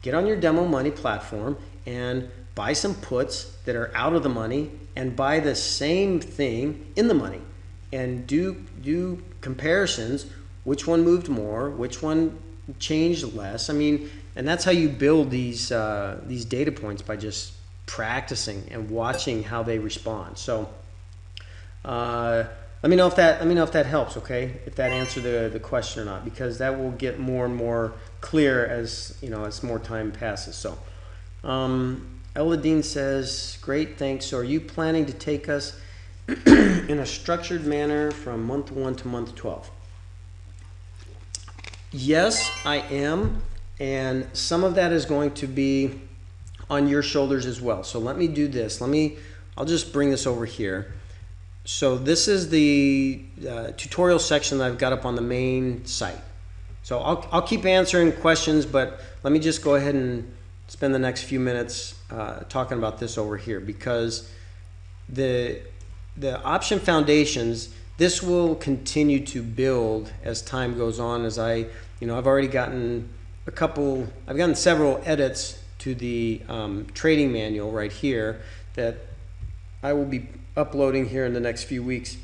Speaker 1: get on your demo money platform and buy some puts that are out of the money and buy the same thing in the money, and do comparisons. Which one moved more? Which one changed less? I mean, and that's how you build these data points, by just practicing and watching how they respond. So let me know if that helps. Okay, if that answered the question or not, because that will get more and more clear as more time passes. So Eladine says, great, thanks. So are you planning to take us in a structured manner from month 1 to month 12? Yes, I am, and some of that is going to be on your shoulders as well. So let me do this. I'll just bring this over here. So this is the tutorial section that I've got up on the main site. So I'll keep answering questions, but let me just go ahead and spend the next few minutes talking about this over here, because the option foundations, this will continue to build as time goes on. As I've already gotten several edits to the trading manual right here that I will be uploading here in the next few weeks.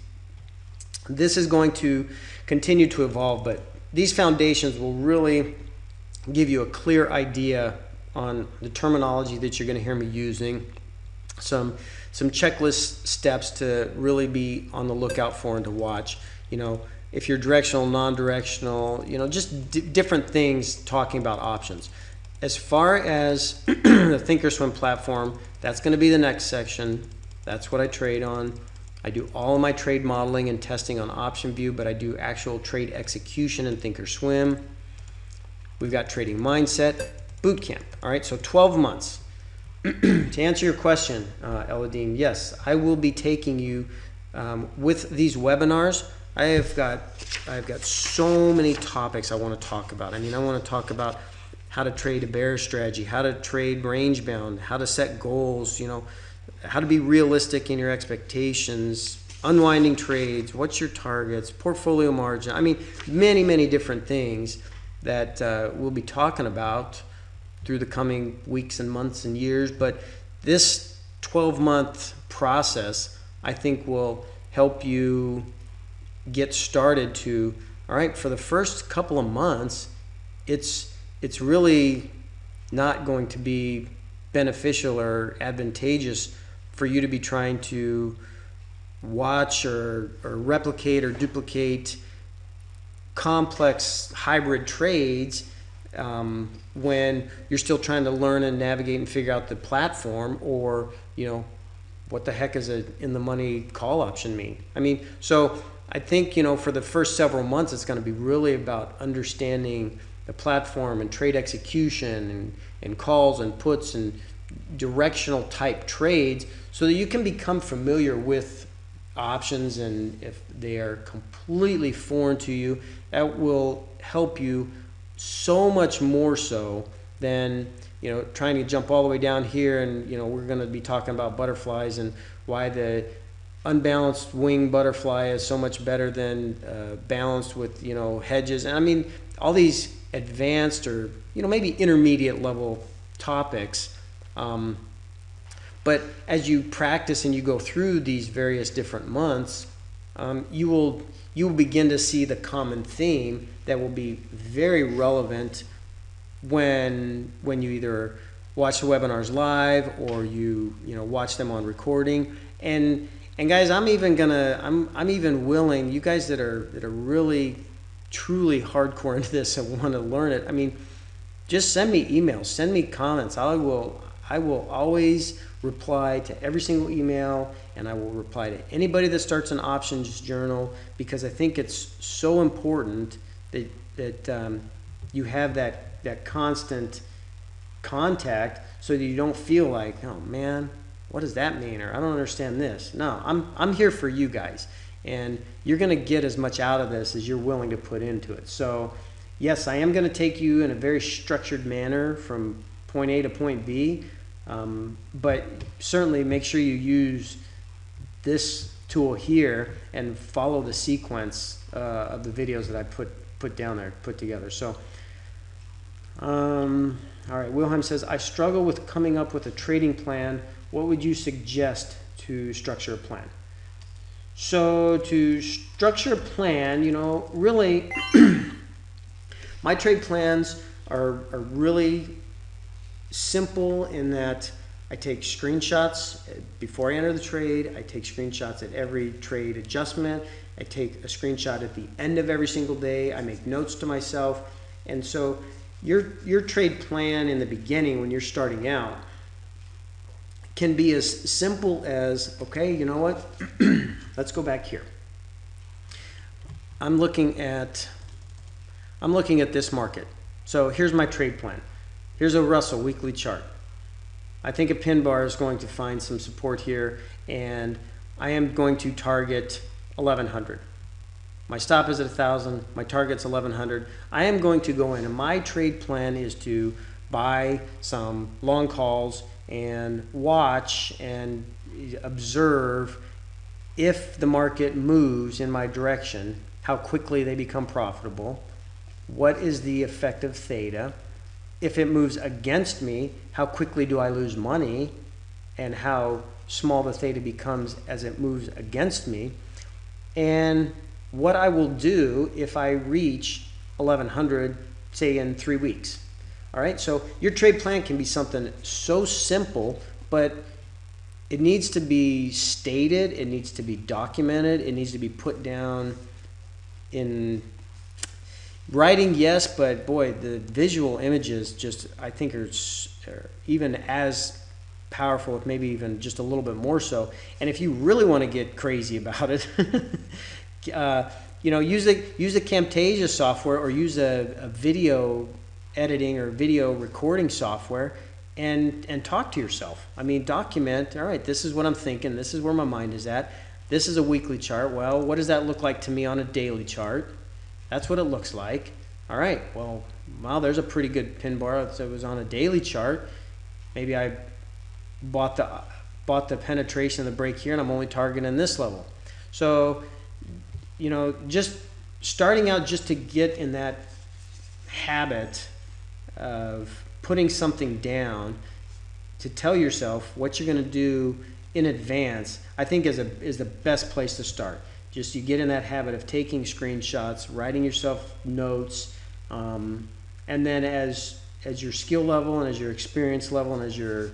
Speaker 1: This is going to continue to evolve, but these foundations will really give you a clear idea on the terminology that you're going to hear me using, some checklist steps to really be on the lookout for and to watch. If you're directional, non-directional, just different things talking about options. As far as the Thinkorswim platform, that's going to be the next section. That's what I trade on. I do all of my trade modeling and testing on OptionView, but I do actual trade execution in Thinkorswim. We've got Trading Mindset Bootcamp. All right, so 12 months. To answer your question, Eladine, yes, I will be taking you with these webinars. I've got so many topics I want to talk about. I want to talk about how to trade a bear strategy, how to trade range bound, how to set goals, how to be realistic in your expectations, unwinding trades, what's your targets, portfolio margin. Many, many different things that we'll be talking about through the coming weeks and months and years. But this 12-month process, I think, will help you get started to, all right, for the first couple of months, it's really not going to be beneficial or advantageous for you to be trying to watch or replicate or duplicate complex hybrid trades when you're still trying to learn and navigate and figure out the platform, or what the heck is a in the money call option mean. So I think for the first several months, it's going to be really about understanding the platform and trade execution and calls and puts and directional type trades, so that you can become familiar with options. And if they are completely foreign to you, that will help you so much more so than trying to jump all the way down here. And we're going to be talking about butterflies and why the unbalanced wing butterfly is so much better than balanced with hedges. And all these advanced or maybe intermediate level topics. But as you practice and you go through these various different months, you will begin to see the common theme that will be very relevant when you either watch the webinars live or you watch them on recording. And guys, I'm even willing, you guys that are really truly hardcore into this and want to learn it, just send me emails, send me comments. I will always reply to every single email, and I will reply to anybody that starts an options journal, because I think it's so important that you have that constant contact so that you don't feel like, oh man, what does that mean? Or I don't understand this. No, I'm here for you guys. And you're going to get as much out of this as you're willing to put into it. So yes, I am going to take you in a very structured manner from point A to point B. But certainly make sure you use this tool here and follow the sequence of the videos that I put down there, put together. So, all right, Wilhelm says, I struggle with coming up with a trading plan. What would you suggest to structure a plan? So to structure a plan, you know, really, my trade plans are really simple in that I take screenshots before I enter the trade. I take screenshots at every trade adjustment. I take a screenshot at the end of every single day. I make notes to myself. And so your trade plan in the beginning when you're starting out can be as simple as, okay, you know what? Let's go back here. I'm looking at this market. So here's my trade plan. Here's a Russell weekly chart. I think a pin bar is going to find some support here, and I am going to target 1100. My stop is at 1000, my target's 1100. I am going to go in, and my trade plan is to buy some long calls and watch and observe if the market moves in my direction, how quickly they become profitable, what is the effective theta. If it moves against me, how quickly do I lose money, and how small the theta becomes as it moves against me, and what I will do if I reach 1100, say in 3 weeks. All right, so your trade plan can be something so simple, but it needs to be stated, it needs to be documented, it needs to be put down in writing, yes, but boy, the visual images just, I think, are even as powerful, if maybe even just a little bit more so. And if you really want to get crazy about it, you know, use the Camtasia software, or use a video editing or video recording software, and talk to yourself. I mean, document, all right, this is what I'm thinking, this is where my mind is at, this is a weekly chart, well, what does that look like to me on a daily chart? That's what it looks like. All right, well, wow, there's a pretty good pin bar that was on a daily chart. Maybe I bought the penetration of the break here, and I'm only targeting this level. So, you know, just starting out just to get in that habit of putting something down to tell yourself what you're going to do in advance, I think is the best place to start. Just you get in that habit of taking screenshots, writing yourself notes, and then as your skill level and as your experience level and as your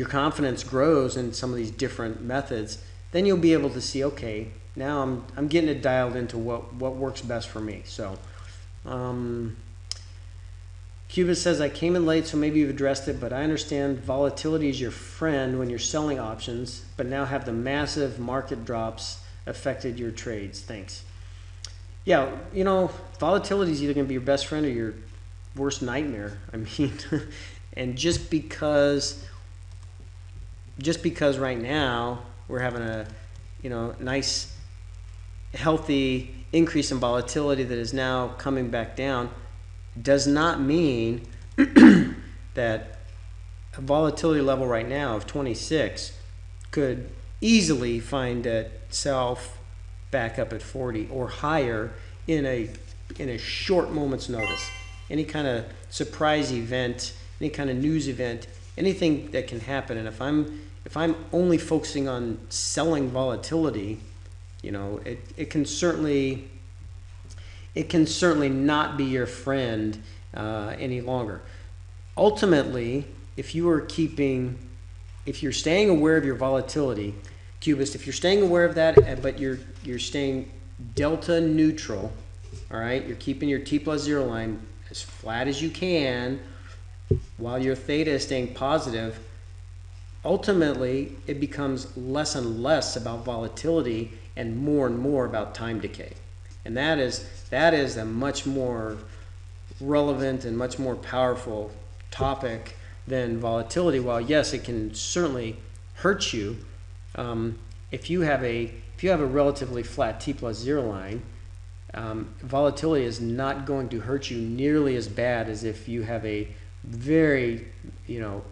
Speaker 1: confidence grows in some of these different methods, then you'll be able to see, okay, now I'm getting it dialed into what works best for me. So Cuba says, I came in late, so maybe you've addressed it, but I understand volatility is your friend when you're selling options, but now have the massive market drops affected your trades? Thanks. Yeah, you know, volatility is either going to be your best friend or your worst nightmare. I mean, and just because right now we're having a, you know, nice, healthy increase in volatility that is now coming back down, does not mean that a volatility level right now of 26 could easily find itself back up at 40 or higher in a short moment's notice. Any kind of surprise event, any kind of news event, anything that can happen. And if I'm only focusing on selling volatility, you know, it can certainly not be your friend any longer. Ultimately, if you're staying aware of your volatility, Cubist, if you're staying aware of that, but you're staying delta neutral, all right, you're keeping your T+0 line as flat as you can while your theta is staying positive, ultimately it becomes less and less about volatility and more about time decay. And that is a much more relevant and much more powerful topic than volatility. While yes, it can certainly hurt you, if you have a relatively flat T+0 line, volatility is not going to hurt you nearly as bad as if you have a very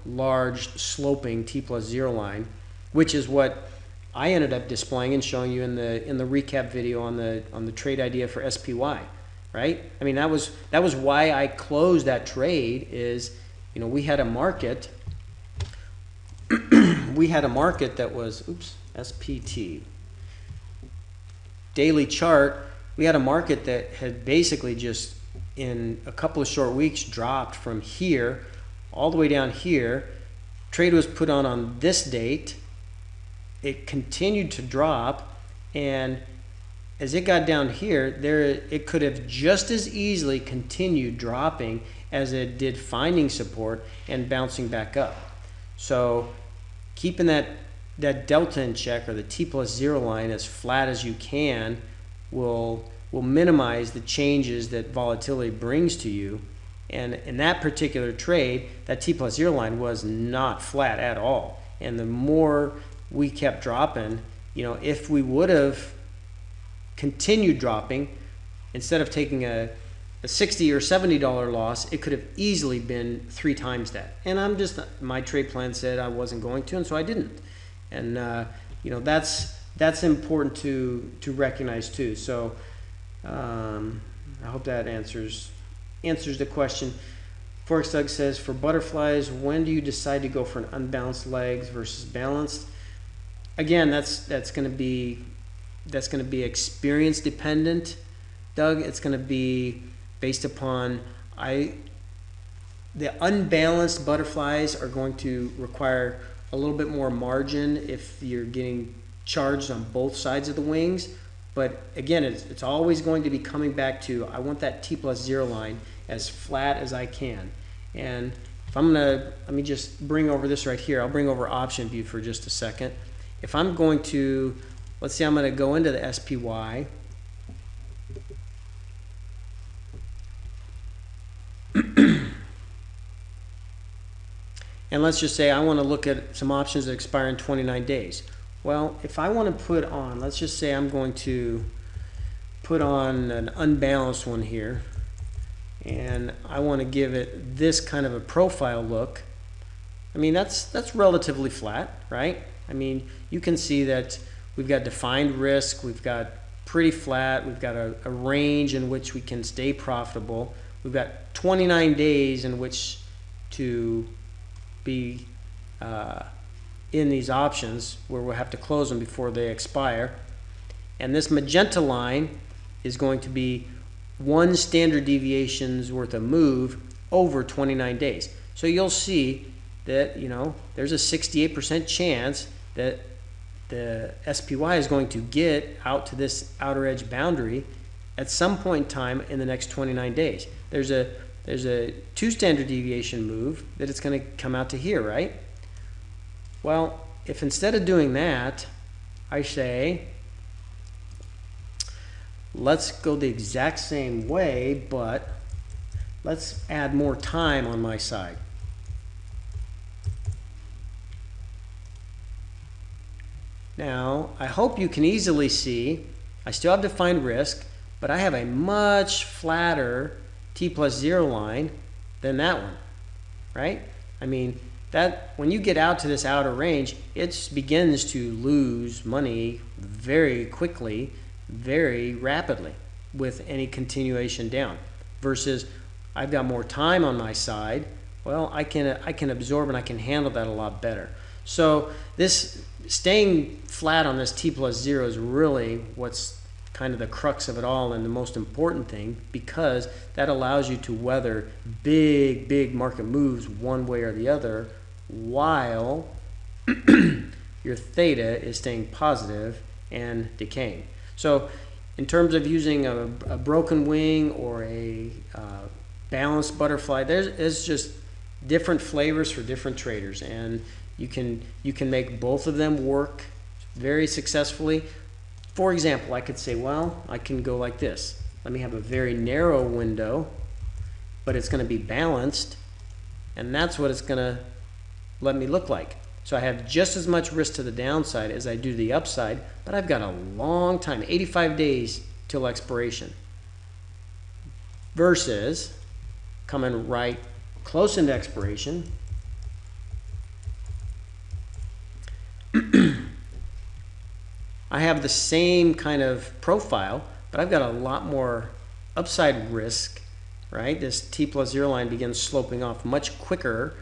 Speaker 1: large sloping T+0 line, which is what I ended up displaying and showing you in the recap video on the trade idea for SPY, right? I mean, that was why I closed that trade. Is we had a market that was SPT daily chart. We had a market that had basically just in a couple of short weeks dropped from here all the way down here. Trade was put on this date. It continued to drop, and as it got down here, it could have just as easily continued dropping as it did finding support and bouncing back up. So keeping that delta in check, or the T+0 line, as flat as you can will minimize the changes that volatility brings to you. And in that particular trade, that T+0 line was not flat at all. And the more we kept dropping, if we would have continued dropping, instead of taking a $60 or $70 loss, it could have easily been 3 times that. And my trade plan said I wasn't going to, and so I didn't. And that's important to recognize too. So I hope that answers the question. Forex Doug says, for butterflies, when do you decide to go for an unbalanced legs versus balanced? Again, that's going to be experience dependent, Doug. It's going to be based upon the unbalanced butterflies are going to require a little bit more margin if you're getting charged on both sides of the wings. But again, it's always going to be coming back to, I want that T+0 line as flat as I can. And if let me just bring over this right here. I'll bring over option view for just a second. If I'm going to, let's say I'm going to go into the SPY. And let's just say I want to look at some options that expire in 29 days. Well, if I want to put on, let's just say I'm going to put on an unbalanced one here, and I want to give it this kind of a profile look. I mean, that's relatively flat, right? I mean, you can see that we've got defined risk, we've got pretty flat, we've got a range in which we can stay profitable. We've got 29 days in which to be in these options where we'll have to close them before they expire. And this magenta line is going to be 1 standard deviation's worth of move over 29 days. So you'll see that there's a 68% chance that the SPY is going to get out to this outer edge boundary at some point in time in the next 29 days. There's a 2 standard deviation move that it's going to come out to here, right? Well, if instead of doing that, I say, let's go the exact same way, but let's add more time on my side. Now, I hope you can easily see, I still have defined risk, but I have a much flatter T+0 line than that one, right? I mean, that when you get out to this outer range, it begins to lose money very quickly, very rapidly with any continuation down. Versus, I've got more time on my side. Well, I can absorb and I can handle that a lot better. So this staying flat on this T+0 is really what's kind of the crux of it all and the most important thing, because that allows you to weather big market moves one way or the other while your theta is staying positive and decaying. So in terms of using a broken wing or a balanced butterfly, there's just different flavors for different traders, and you can make both of them work very successfully. For example, I could say, well, I can go like this. Let me have a very narrow window, but it's going to be balanced, and that's what it's going to let me look like. So I have just as much risk to the downside as I do the upside, but I've got a long time, 85 days till expiration, versus coming right close into expiration. I have the same kind of profile, but I've got a lot more upside risk, right? This T+0 line begins sloping off much quicker,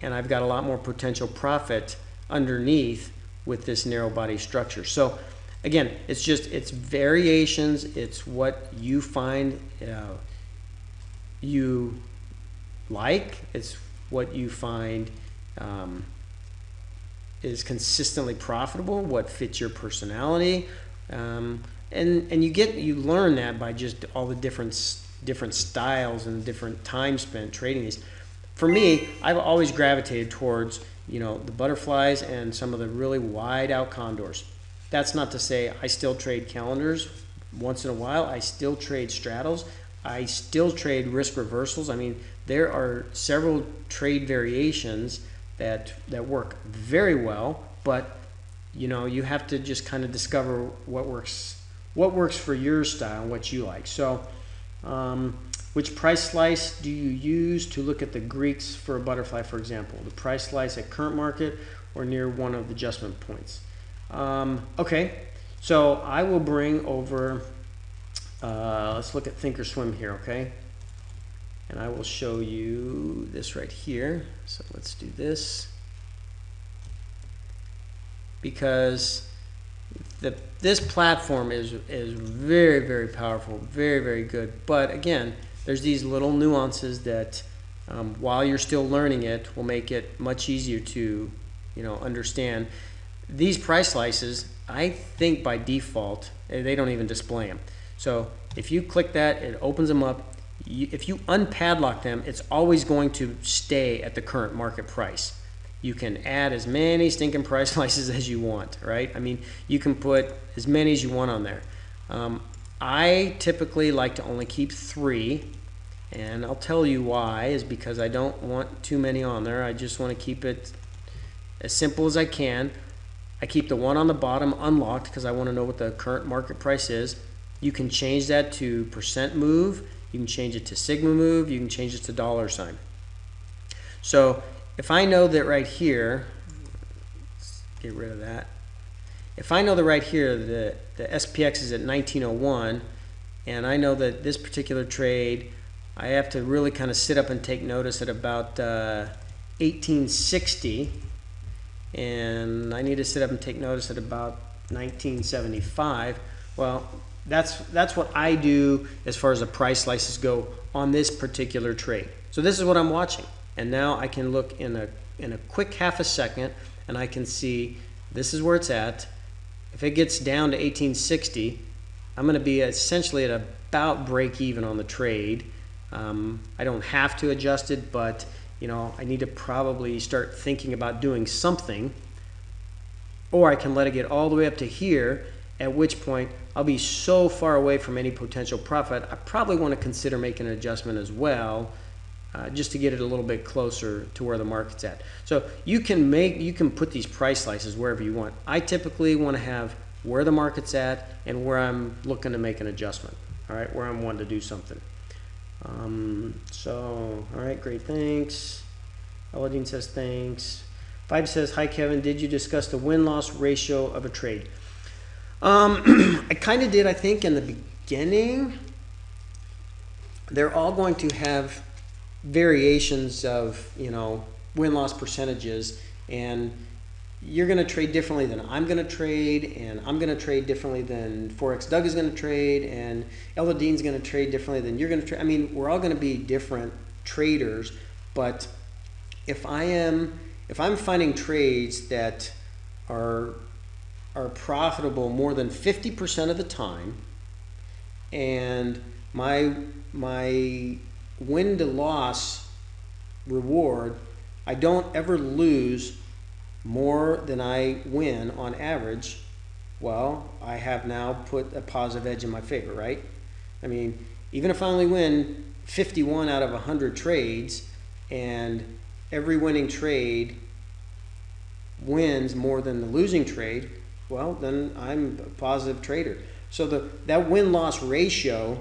Speaker 1: and I've got a lot more potential profit underneath with this narrow body structure. So again, it's variations. It's what you find you like. It's what you find is consistently profitable, what fits your personality, and you learn that by just all the different styles and different time spent trading these. For me, I've always gravitated towards the butterflies and some of the really wide out condors. That's not to say I still trade calendars once in a while. I still trade straddles. I still trade risk reversals. I mean, there are several trade variations that work very well, but you have to just kind of discover what works for your style and what you like. So which price slice do you use to look at the Greeks for a butterfly, for example? The price slice at current market or near one of the adjustment points? Okay, so I will bring over, let's look at Thinkorswim here, okay? And I will show you this right here. So let's do this. Because this platform is very, very powerful, very, very good. But again, there's these little nuances that while you're still learning it will make it much easier to understand. These price slices, I think by default, they don't even display them. So if you click that, it opens them up. If you unpadlock them, it's always going to stay at the current market price. You can add as many stinking price slices as you want, right? I mean, you can put as many as you want on there. I typically like to only keep 3, and I'll tell you why, is because I don't want too many on there. I just want to keep it as simple as I can. I keep the one on the bottom unlocked because I want to know what the current market price is. You can change that to percent move. You can change it to sigma move. You can change it to $sign. So if I know that right here, let's get rid of that. If I know that right here the SPX is at 1901, and I know that this particular trade, I have to really kind of sit up and take notice at about 1860, and I need to sit up and take notice at about 1975. Well, that's what I do as far as the price slices go on this particular trade. So this is what I'm watching, and now I can look in a quick half a second, and I can see this is where it's at. If it gets down to 1860, I'm going to be essentially at about break even on the trade. I don't have to adjust it, but I need to probably start thinking about doing something, or I can let it get all the way up to here, at which point I'll be so far away from any potential profit, I probably want to consider making an adjustment as well, just to get it a little bit closer to where the market's at. So you can put these price slices wherever you want. I typically want to have where the market's at and where I'm looking to make an adjustment, all right, where I'm wanting to do something. All right, great, thanks. Aladdin says thanks. Vibe says, hi Kevin, did you discuss the win-loss ratio of a trade? I kind of did, I think, in the beginning. They're all going to have variations of, win-loss percentages, and you're going to trade differently than I'm going to trade, and I'm going to trade differently than Forex Doug is going to trade, and Aladdin's going to trade differently than you're going to trade. I mean, we're all going to be different traders, but if I'm finding trades that are profitable more than 50% of the time, and my win to loss reward, I don't ever lose more than I win on average, well, I have now put a positive edge in my favor, right? I mean, even if I only win 51 out of 100 trades, and every winning trade wins more than the losing trade, well, then I'm a positive trader. So that win-loss ratio,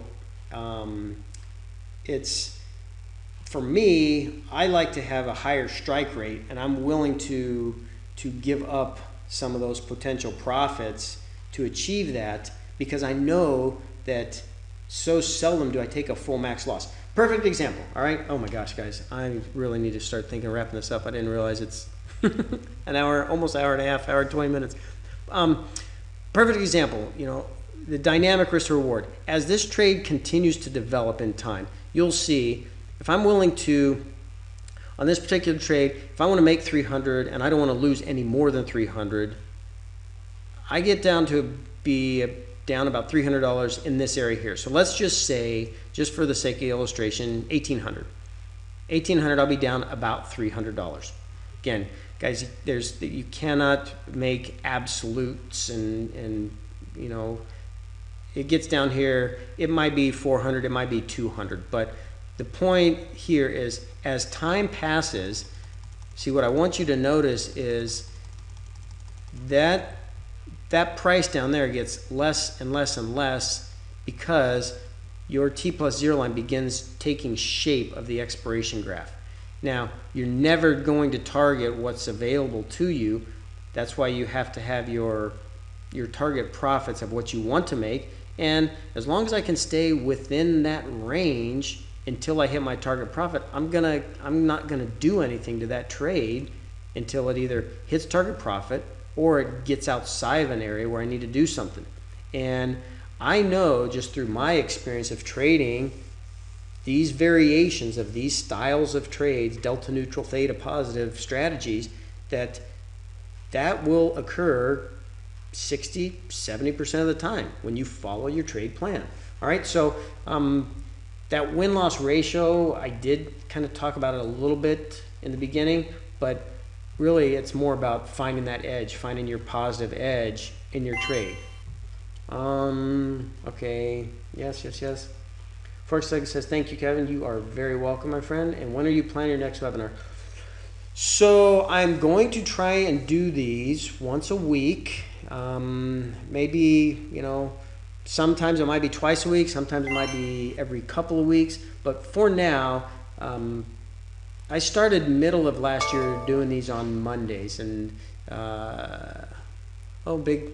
Speaker 1: it's, for me, I like to have a higher strike rate, and I'm willing to give up some of those potential profits to achieve that, because I know that so seldom do I take a full max loss. Perfect example, all right? Oh my gosh, guys, I really need to start thinking of wrapping this up. I didn't realize it's an hour, almost hour and a half, hour and 20 minutes. Perfect example, you know, the dynamic risk reward. As this trade continues to develop in time, you'll see if I'm willing to, on this particular trade, if I want to make 300 and I don't want to lose any more than 300, I get down to be down about $300 in this area here. So let's just say, just for the sake of illustration, 1800. 1800, I'll be down about $300. Again, guys, you cannot make absolutes, and you know, it gets down here, it might be 400, it might be 200, but the point here is, as time passes, see, what I want you to notice is that price down there gets less and less and less, because your T+0 line begins taking shape of the expiration graph. Now, you're never going to target what's available to you. That's why you have to have your target profits of what you want to make. And as long as I can stay within that range until I hit my target profit, I'm not gonna do anything to that trade until it either hits target profit or it gets outside of an area where I need to do something. And I know, just through my experience of trading, these variations of these styles of trades, delta neutral, theta positive strategies, that will occur 60, 70% of the time when you follow your trade plan. All right, so that win-loss ratio, I did kind of talk about it a little bit in the beginning, but really it's more about finding that edge, finding your positive edge in your trade. Okay, yes. Forex says, thank you, Kevin. You are very welcome, my friend. And when are you planning your next webinar? So I'm going to try and do these once a week. Maybe, you know, sometimes it might be twice a week, sometimes it might be every couple of weeks. But for now, I started middle of last year doing these on Mondays, and big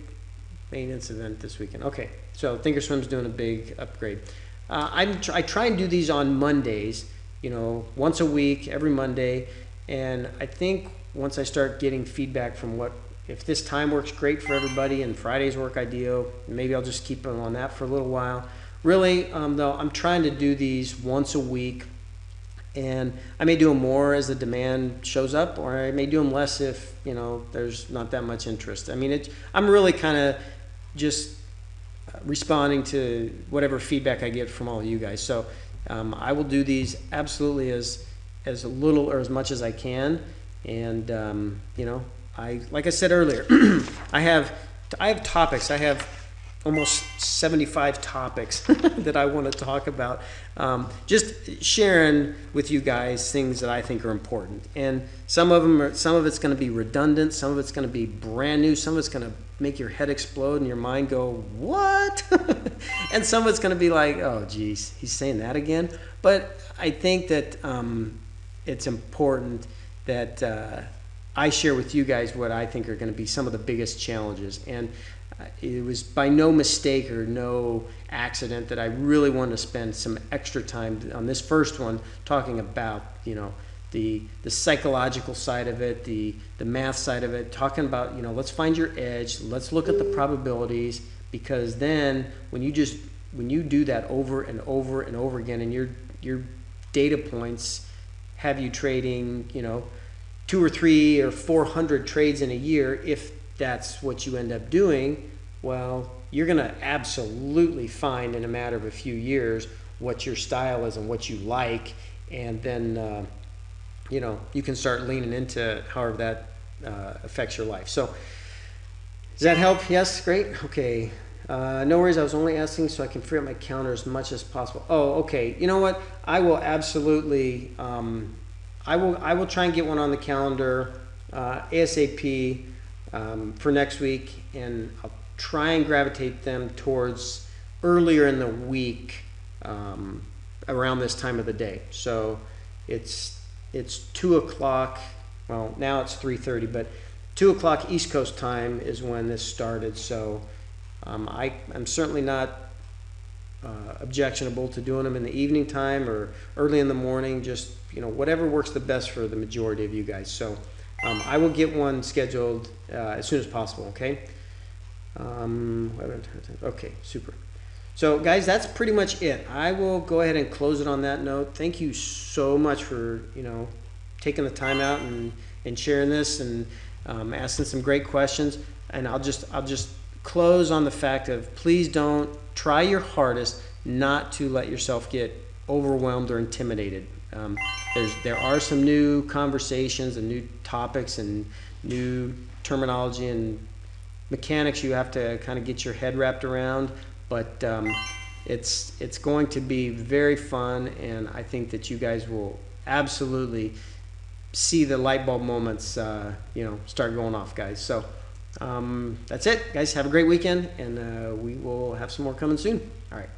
Speaker 1: maintenance event this weekend. Okay, so Thinkorswim's doing a big upgrade. I try and do these on Mondays, you know, once a week, every Monday, and I think once I start getting feedback from if this time works great for everybody and Fridays work ideal, maybe I'll just keep them on that for a little while. Really, though, I'm trying to do these once a week, and I may do them more as the demand shows up, or I may do them less if, you know, there's not that much interest. I mean, I'm really kind of just responding to whatever feedback I get from all of you guys. So I will do these absolutely as little or as much as I can. And you know, like I said earlier, I have topics. I have almost 75 topics that I want to talk about. Just sharing with you guys things that I think are important. And some of it's going to be redundant. Some of it's going to be brand new. Some of it's going to make your head explode and your mind go, what? And some of it's going to be like, oh, geez, he's saying that again. But I think that it's important that I share with you guys what I think are going to be some of the biggest challenges. And it was by no mistake or no accident that I really wanted to spend some extra time on this first one talking about, you know, the psychological side of it, the math side of it, talking about, you know, let's find your edge, let's look at the probabilities, because then when you do that over and over and over again, and your data points have you trading, you know, 200 or 300 or 400 trades in a year, if that's what you end up doing, well, you're going to absolutely find in a matter of a few years what your style is and what you like, and then you know, you can start leaning into however that affects your life. So does that help? Yes, great. Okay.
Speaker 2: No worries. I was only asking so I can free up my calendar as much as possible. Oh, okay. You know what? I will absolutely. I will try and get one on the calendar ASAP for next week, and I'll try and gravitate them towards earlier in the week, around this time of the day. So it's 2 o'clock. Well, now it's 3:30, but 2 o'clock East Coast time is when this started. So I'm certainly not objectionable to doing them in the evening time or early in the morning. Just whatever works the best for the majority of you guys. So I will get one scheduled as soon as possible. Okay. Okay, super. So guys, that's pretty much it. I will go ahead and close it on that note. Thank you so much for taking the time out and sharing this and asking some great questions. And I'll just close on the fact of, please don't try your hardest not to let yourself get overwhelmed or intimidated. There are some new conversations and new topics and new terminology and mechanics you have to kind of get your head wrapped around, but it's going to be very fun, and I think that you guys will absolutely see the light bulb moments start going off, guys. So that's it, guys. Have a great weekend, and we will have some more coming soon. All right.